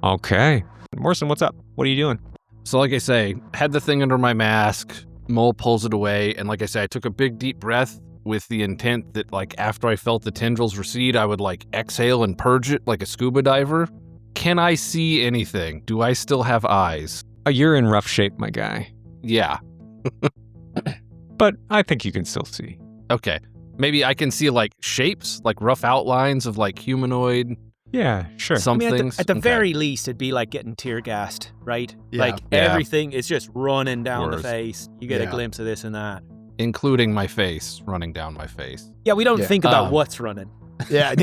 A: Okay. Morrison, what's up? What are you doing?
C: So like I say, had the thing under my mask, Mull pulls it away, and like I say, I took a big deep breath with the intent that like after I felt the tendrils recede, I would like exhale and purge it like a scuba diver. Can I see anything? Do I still have eyes?
A: You're in rough shape, my guy.
C: Yeah.
A: But I think you can still see.
C: Okay. Maybe I can see like shapes, like rough outlines of like humanoid
A: Yeah, sure.
C: something.
B: At the very least, it'd be like getting tear gassed, right?
D: Yeah.
B: Like
C: Yeah.
B: everything is just running down the
C: Worse.
B: face. You get a
D: Yeah.
B: glimpse of this and that.
C: Including my face, running down my face.
B: Yeah, we don't
D: Yeah.
B: think about what's running.
D: Yeah.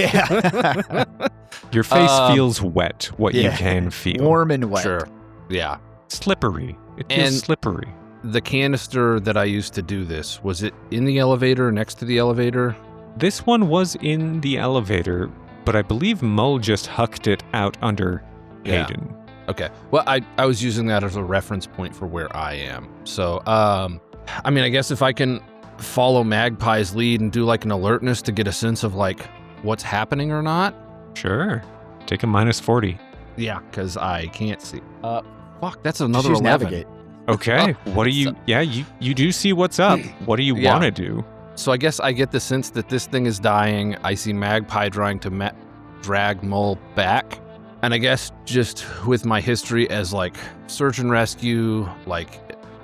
A: Your face feels wet, what you can feel.
D: Warm and wet.
C: Sure. Yeah.
A: Slippery. It feels
C: And-
A: slippery.
C: The canister that I used to do this, was it in the elevator, next to the elevator?
A: This one was in the elevator, but I believe Mull just hucked it out under
C: Yeah.
A: Hayden.
C: Okay. Well, I was using that as a reference point for where I am. So, I mean, I guess if I can follow Magpie's lead and do like an alertness to get a sense of like what's happening or not.
A: Sure. Take a minus 40.
C: Yeah, because I can't see. Fuck, that's another
D: Just use
C: 11.
D: navigate.
A: Okay. What do you... Yeah, you do see what's up. What do you
C: Yeah.
A: want to do?
C: So I guess I get the sense that this thing is dying. I see Magpie trying to drag Mull back. And I guess just with my history as like search and rescue, like,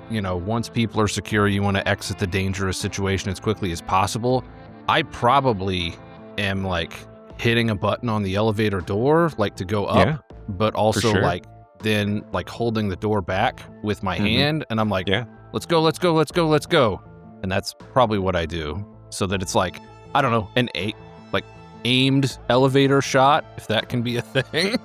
C: you know, once people are secure, you want to exit the dangerous situation as quickly as possible. I probably am like hitting a button on the elevator door, like to go up,
A: Yeah,
C: but also
A: sure.
C: like then like holding the door back with my hand. And I'm like,
A: Yeah.
C: let's go, let's go, let's go, let's go. And that's probably what I do. So that it's like, I don't know, like aimed elevator shot, if that can be a thing.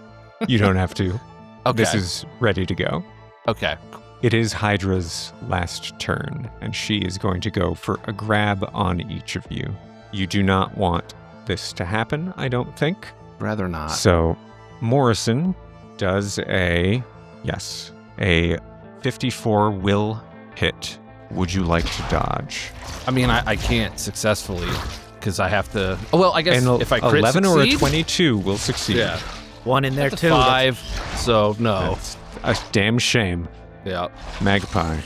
A: You don't have to.
C: Okay.
A: This is ready to go.
C: Okay.
A: It is Hydra's last turn, and she is going to go for a grab on each of you. You do not want this to happen, I don't think.
C: Rather not.
A: So Morrison does a 54 will hit. Would you like to dodge?
C: I mean, I can't successfely because I have to. Oh, well, I guess
A: And
C: if I crit
A: 11 or a
C: succeed,
A: 22 will succeed.
C: Yeah.
B: One in there
C: That's a
B: too.
C: 5. So no.
A: That's a damn shame.
C: Yeah.
A: Magpie.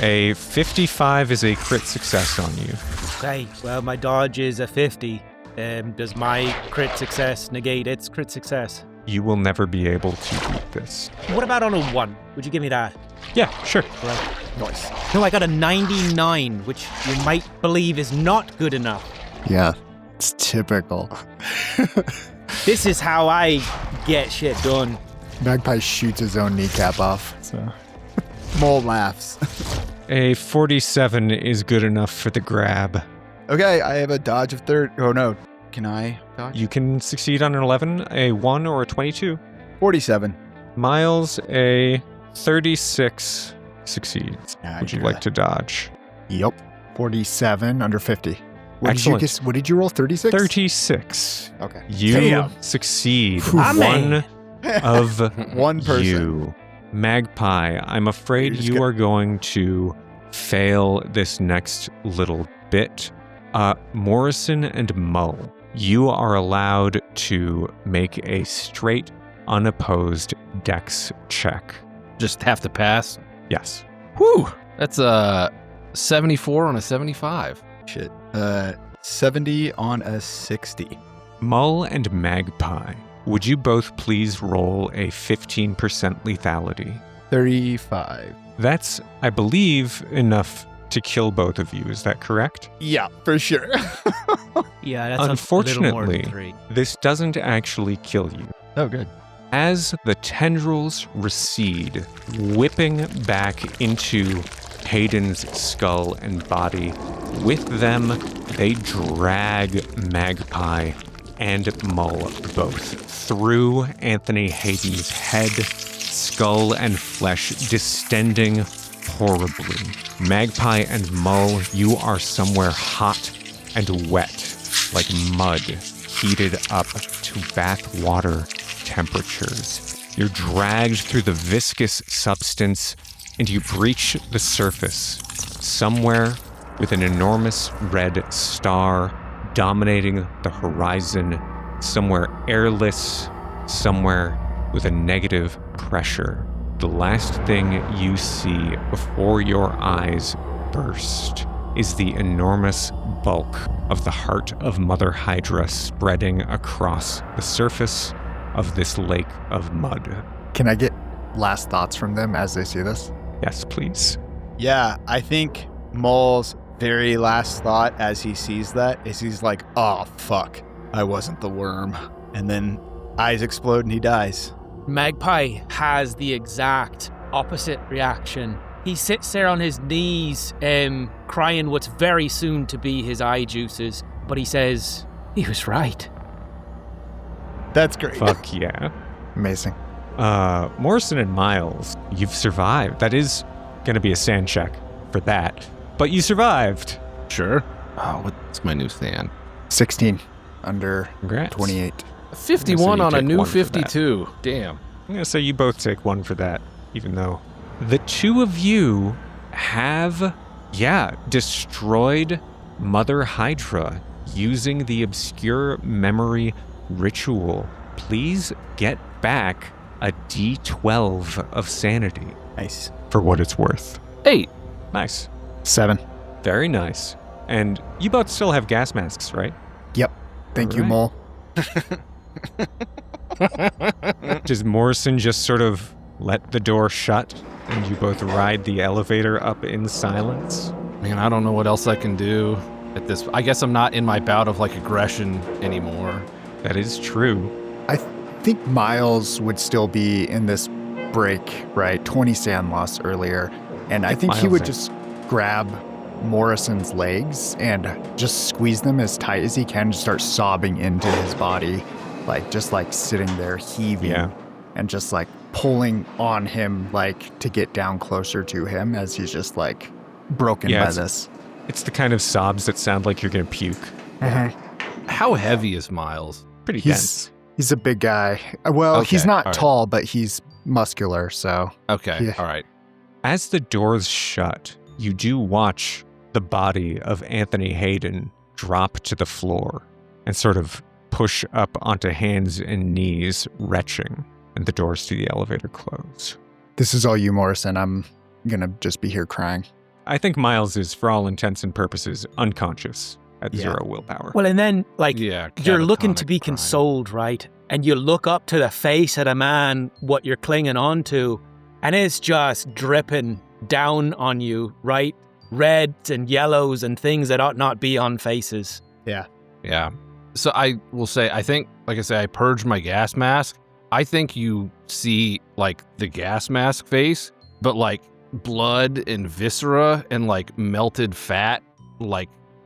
A: A 55 is a crit success on you.
B: Okay, well, my dodge is a 50. Does my crit success negate its crit success?
A: You will never be able to beat this.
B: What about on a 1? Would you give me that?
A: Yeah, sure.
B: Right.
D: Nice.
B: No, I got a 99, which you might believe is not good enough.
E: Yeah, it's typical.
B: This is how I get shit done.
E: Magpie shoots his own kneecap off. So
D: Mole laughs.
A: A 47 is good enough for the grab.
D: Okay, I have a dodge of 30. Oh no, can I dodge?
A: You can succeed on an 11, a 1, or a 22.
D: 47.
A: Miles, a 36 succeeds.
D: Yeah,
A: Would you
D: sure.
A: like to dodge?
E: yep, 47 under 50. What
A: Excellent.
E: did you what did you roll? 36.
A: 36.
D: Okay.
A: You
E: Damn.
A: succeed.
B: Amen.
A: One of
D: One person.
A: you. Magpie, I'm afraid
D: You're just
A: you
D: gonna-
A: are going to fail this next little bit. Morrison and Mull, you are allowed to make a straight, unopposed dex check.
C: Just have to pass.
A: Yes.
C: Whew. That's a 74 on a 75.
D: Shit. 70 on a 60.
A: Mull and Magpie, would you both please roll a 15% lethality?
D: 35.
A: That's, I believe, enough to kill both of you. Is that correct?
D: Yeah, for sure.
B: Yeah, that's a little more
A: Unfortunately,
B: than 3.
A: this doesn't actually kill you.
D: Oh, good.
A: As the tendrils recede, whipping back into Hayden's skull and body, with them they drag Magpie and Mull both through Anthony Hayden's head, skull and flesh distending horribly. Magpie and Mull, you are somewhere hot and wet, like mud heated up to bath water temperatures. You're dragged through the viscous substance and you breach the surface, somewhere with an enormous red star dominating the horizon, somewhere airless, somewhere with a negative pressure. The last thing you see before your eyes burst is the enormous bulk of the heart of Mother Hydra spreading across the surface of this lake of mud.
E: Can I get last thoughts from them as they see this?
A: Yes, please.
D: Yeah, I think Mole's very last thought as he sees that is he's like, oh, fuck, I wasn't the worm. And then eyes explode and he dies.
B: Magpie has the exact opposite reaction. He sits there on his knees, crying what's very soon to be his eye juices, but he says, he was right.
D: That's great.
A: Fuck yeah.
E: Amazing.
A: Morrison and Miles, you've survived. That is going to be a sand check for that. But you survived.
C: Sure. Oh, what's my new stand?
E: 16 under
A: Congrats.
E: 28.
C: 51
A: you
C: on a
A: take
C: new
A: one for that.
C: 52. Damn.
A: I'm going to say you both take one for that, even though the two of you have, destroyed Mother Hydra using the obscure memory ritual. Please get back a D12 of sanity
D: Nice.
A: for what it's worth.
C: 8.
A: Nice.
E: 7.
A: Very nice. And you both still have gas masks, right?
E: Yep. Thank you,
A: Alright.
E: Mole.
A: Does Morrison just sort of let the door shut and you both ride the elevator up in silence?
C: Man, I don't know what else I can do at this. I guess I'm not in my bout of like aggression anymore.
A: That is true.
E: I think Miles would still be in this break, right? 20 sand loss earlier. And I think he
A: Miles
E: would
A: in.
E: just grab Morrison's legs and just squeeze them as tight as he can, just start sobbing into his body, just sitting there heaving and just pulling on him, to get down closer to him as he's just broken by this.
A: It's the kind of sobs that sound like you're going to puke.
C: How heavy is Miles?
A: Pretty dense.
E: He's a big guy. Well,
C: Okay,
E: he's not
C: all right.
E: tall, but he's muscular, so.
C: Okay,
E: Yeah.
C: all right.
A: As the doors shut, you do watch the body of Anthony Hayden drop to the floor and sort of push up onto hands and knees, retching, and the doors to the elevator close.
E: This is all you, Morrison. I'm going to just be here crying.
A: I think Miles is, for all intents and purposes, unconscious at 0 willpower.
B: Well, and then,
C: Yeah,
B: you're looking to
C: catatonic
B: be
C: crying.
B: consoled, right? And you look up to the face of the man, what you're clinging on to, and it's just dripping down on you, right? Reds and yellows and things that ought not be on faces.
C: Yeah. So I will say, I think, like I say, I purged my gas mask. I think you see, the gas mask face, but, blood and viscera and, melted fat,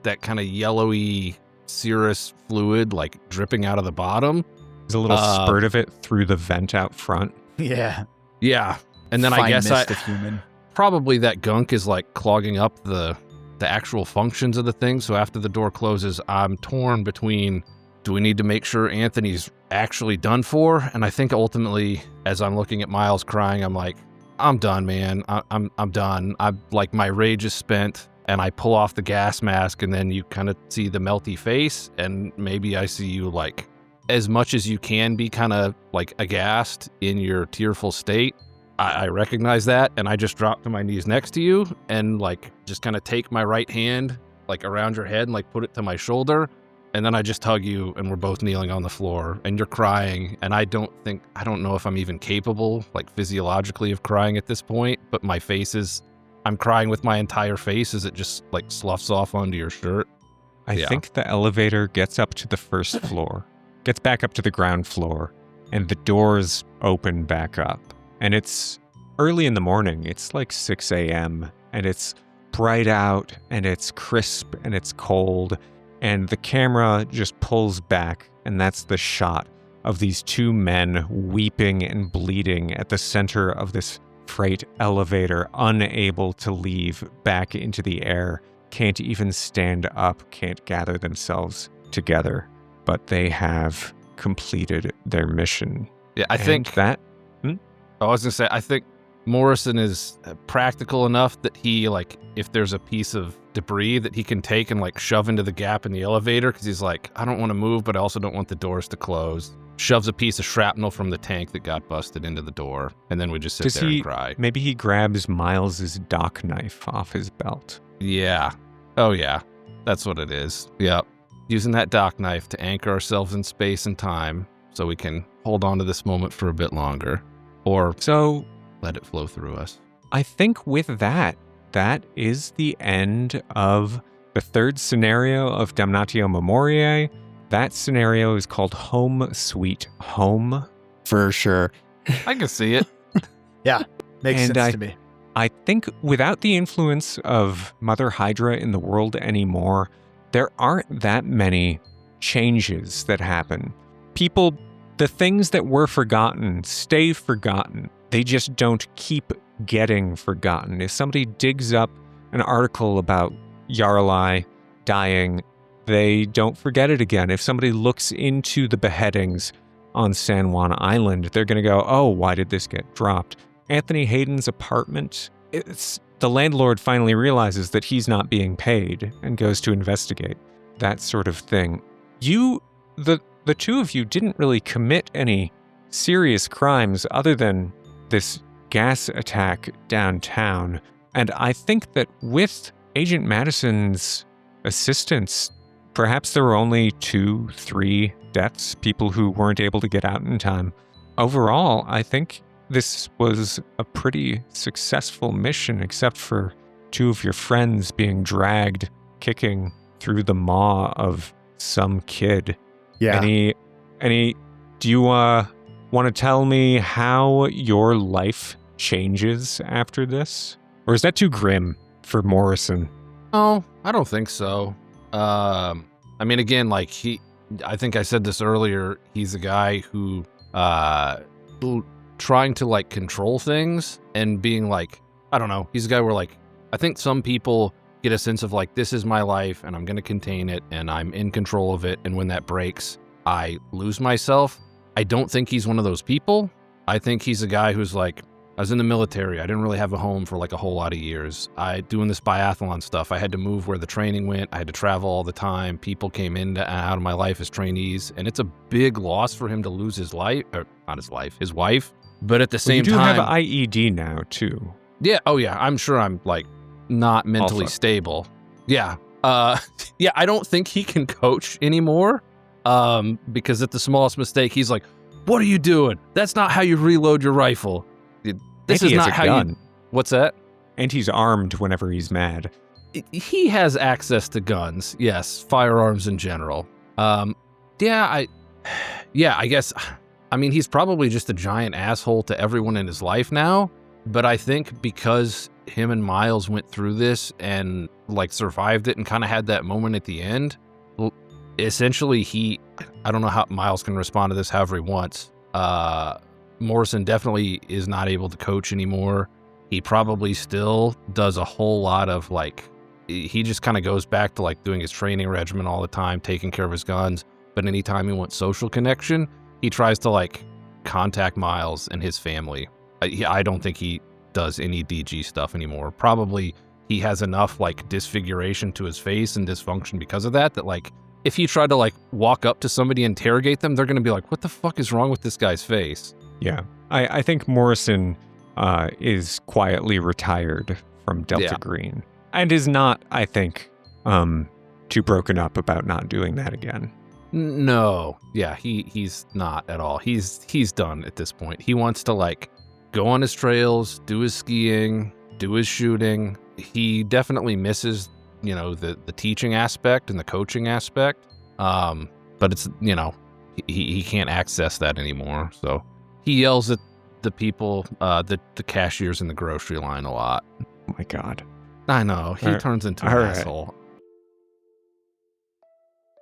C: that kind of yellowy, serous fluid, dripping out of the bottom.
A: There's a little spurt of it through the vent out front.
D: Yeah.
C: Yeah. And then
D: Fine
C: I guess
D: mist of human.
C: probably that gunk is, clogging up the actual functions of the thing. So after the door closes, I'm torn between, do we need to make sure Anthony's actually done for? And I think ultimately, as I'm looking at Miles crying, I'm like, I'm done, man. I'm done. My rage is spent, and I pull off the gas mask, and then you kind of see the melty face, and maybe I see you as much as you can be kind of aghast in your tearful state. I recognize that, and I just drop to my knees next to you and just kind of take my right hand around your head and put it to my shoulder, and then I just hug you, and we're both kneeling on the floor, and you're crying, and I don't know if I'm even capable physiologically of crying at this point, but my face is, I'm crying with my entire face as it just sloughs off onto your shirt.
A: I think the elevator gets up to the first floor, gets back up to the ground floor, and the doors open back up. And it's early in the morning. It's 6 a.m. and it's bright out and it's crisp and it's cold. And the camera just pulls back, and that's the shot of these two men weeping and bleeding at the center of this freight elevator, unable to leave back into the air, can't even stand up, can't gather themselves together. But they have completed their mission.
C: Yeah, I
A: And
C: think
A: that
C: I was gonna say, I think Morrison is practical enough that he, if there's a piece of debris that he can take and, shove into the gap in the elevator, because he's I don't want to move, but I also don't want the doors to close. Shoves a piece of shrapnel from the tank that got busted into the door, and then we just sit there and cry.
A: Maybe he grabs Miles's dock knife off his belt.
C: Yeah. Oh, yeah. That's what it is. Yep. Using that dock knife to anchor ourselves in space and time so we can hold on to this moment for a bit longer. Or
A: So
C: let it flow through us.
A: I think with that is the end of the third scenario of Damnatio Memoriae. That scenario is called Home Sweet Home.
E: For sure.
C: I can see it.
D: Yeah, makes
A: And
D: sense to me.
A: I think without the influence of Mother Hydra in the world anymore, there aren't that many changes that happen. The things that were forgotten stay forgotten. They just don't keep getting forgotten. If somebody digs up an article about Yarlai dying, they don't forget it again. If somebody looks into the beheadings on San Juan Island, they're going to go, oh, why did this get dropped? Anthony Hayden's apartment, the landlord finally realizes that he's not being paid and goes to investigate. That sort of thing. The two of you didn't really commit any serious crimes other than this gas attack downtown. And I think that with Agent Madison's assistance, perhaps there were only 2-3 deaths, people who weren't able to get out in time. Overall, I think this was a pretty successful mission, except for 2 of your friends being dragged, kicking through the maw of some kid.
E: Yeah.
A: Do you want to tell me how your life changes after this? Or is that too grim for Morrison?
C: Oh, I don't think so. I mean, again, like I think I said this earlier, he's a guy who, trying to like control things and being like, I don't know, he's a guy where like, I think some people get a sense of like, this is my life and I'm going to contain it and I'm in control of it. And when that breaks, I lose myself. I don't think he's one of those people. I think he's a guy who's like, I was in the military. I didn't really have a home for like a whole lot of years. Doing this biathlon stuff, I had to move where the training went. I had to travel all the time. People came in and out of my life as trainees. And it's a big loss for him to lose his life, or not his life, his wife. But at the same time,
A: you do have an IED now too.
C: Yeah. Oh yeah. I'm sure I'm like not mentally
A: Also.
C: stable. Yeah. Yeah. I don't think he can coach anymore. Because at the smallest mistake, he's like, "What are you doing? That's not how you reload your rifle. This is not how you." What's that?
A: And he's armed whenever he's mad.
C: He has access to guns. Yes, firearms in general. I guess. I mean, he's probably just a giant asshole to everyone in his life now. But I think because him and Miles went through this and like survived it and kind of had that moment at the end, essentially I don't know how Miles can respond to this however he wants. Morrison definitely is not able to coach anymore. He probably still does a whole lot of like, he just kind of goes back to like doing his training regimen all the time, taking care of his guns. But anytime he wants social connection, he tries to like contact Miles and his family. I don't think he does any DG stuff anymore. Probably he has enough like disfiguration to his face and dysfunction because of that like if he tried to like walk up to somebody and interrogate them, they're going to be like, what the fuck is wrong with this guy's face?
A: Yeah. I think Morrison is quietly retired from Delta Green and is not, I think, too broken up about not doing that again.
C: No. Yeah, he's not at all. He's done at this point. He wants to like go on his trails, do his skiing, do his shooting. He definitely misses, the teaching aspect and the coaching aspect. But it's, he can't access that anymore. So he yells at the people, the cashiers in the grocery line a lot.
A: Oh my God.
C: I know. He turns into an asshole.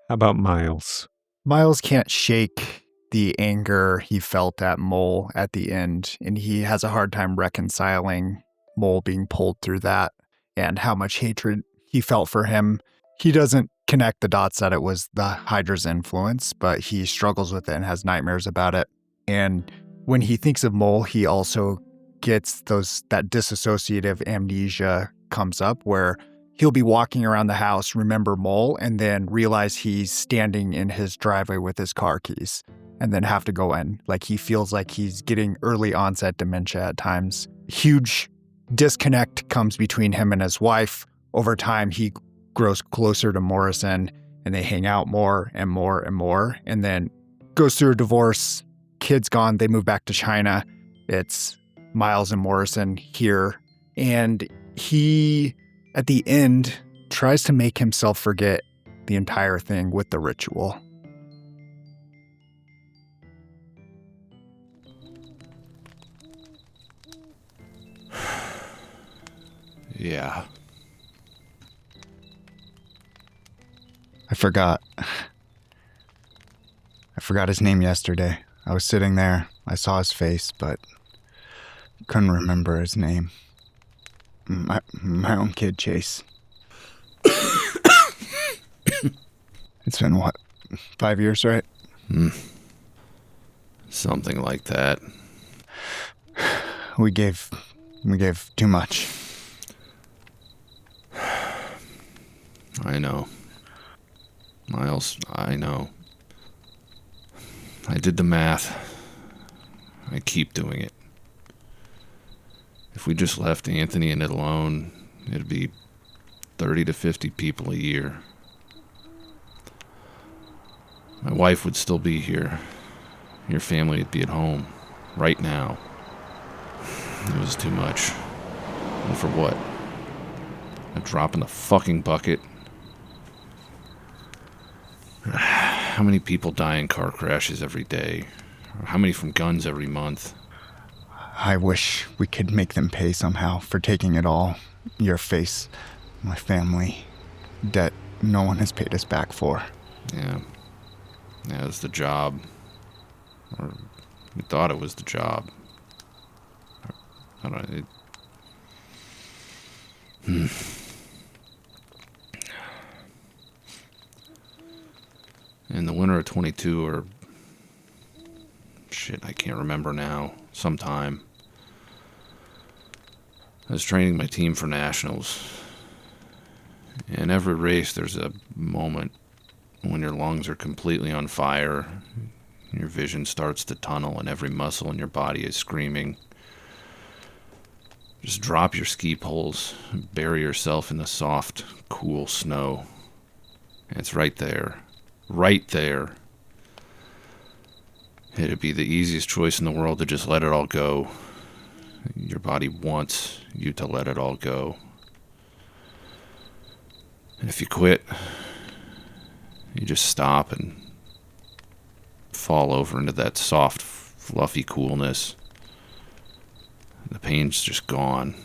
A: How about Miles?
E: Miles can't shake the anger he felt at Mole at the end, and he has a hard time reconciling Mole being pulled through that and how much hatred he felt for him. He doesn't connect the dots that it was the Hydra's influence, but he struggles with it and has nightmares about it. And when he thinks of Mole, he also gets that disassociative amnesia comes up where he'll be walking around the house, remember Mole, and then realize he's standing in his driveway with his car keys and then have to go in. Like he feels like he's getting early onset dementia at times. Huge disconnect comes between him and his wife. Over time, he grows closer to Morrison and they hang out more and more and more, and then goes through a divorce. Kid's gone. They move back to China. It's Miles and Morrison here. And he, at the end, tries to make himself forget the entire thing with the ritual.
C: Yeah.
E: I forgot his name yesterday. I was sitting there. I saw his face, but couldn't remember his name. My own kid, Chase. It's been, 5 years, right?
C: Something like that.
E: We gave too much.
C: I know. Miles, I know. I did the math. I keep doing it. If we just left Anthony and it alone, it'd be 30 to 50 people a year. My wife would still be here. Your family would be at home right now. It was too much. And for what? A drop in the fucking bucket? How many people die in car crashes every day? How many from guns every month?
E: I wish we could make them pay somehow for taking it all. Your face, my family, debt no one has paid us back for.
C: Yeah. Yeah, it's the job. Or we thought it was the job. I don't know. In the winter of 22, or shit, I can't remember now, sometime, I was training my team for nationals. In every race, there's a moment when your lungs are completely on fire, your vision starts to tunnel, and every muscle in your body is screaming. Just drop your ski poles, bury yourself in the soft, cool snow. And it's right there. Right there. It'd be the easiest choice in the world to just let it all go. Your body wants you to let it all go. And if you quit, you just stop and fall over into that soft, fluffy coolness. The pain's just gone.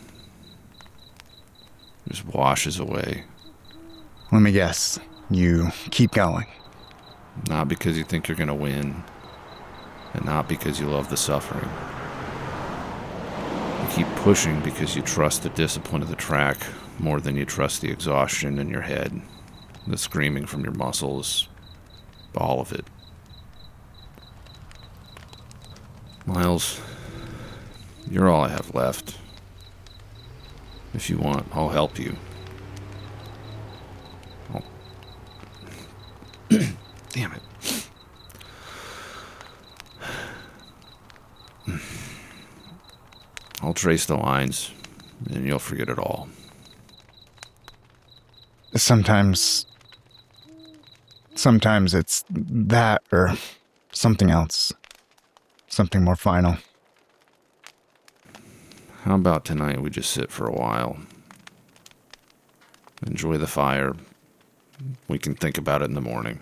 C: It just washes away.
E: Let me guess. You keep going.
C: Not because you think you're going to win, and not because you love the suffering. You keep pushing because you trust the discipline of the track more than you trust the exhaustion in your head, the screaming from your muscles, all of it. Miles, you're all I have left. If you want, I'll help you. Damn it. I'll trace the lines, and you'll forget it all.
E: Sometimes it's that or something else. Something more final.
C: How about tonight we just sit for a while? Enjoy the fire. We can think about it in the morning.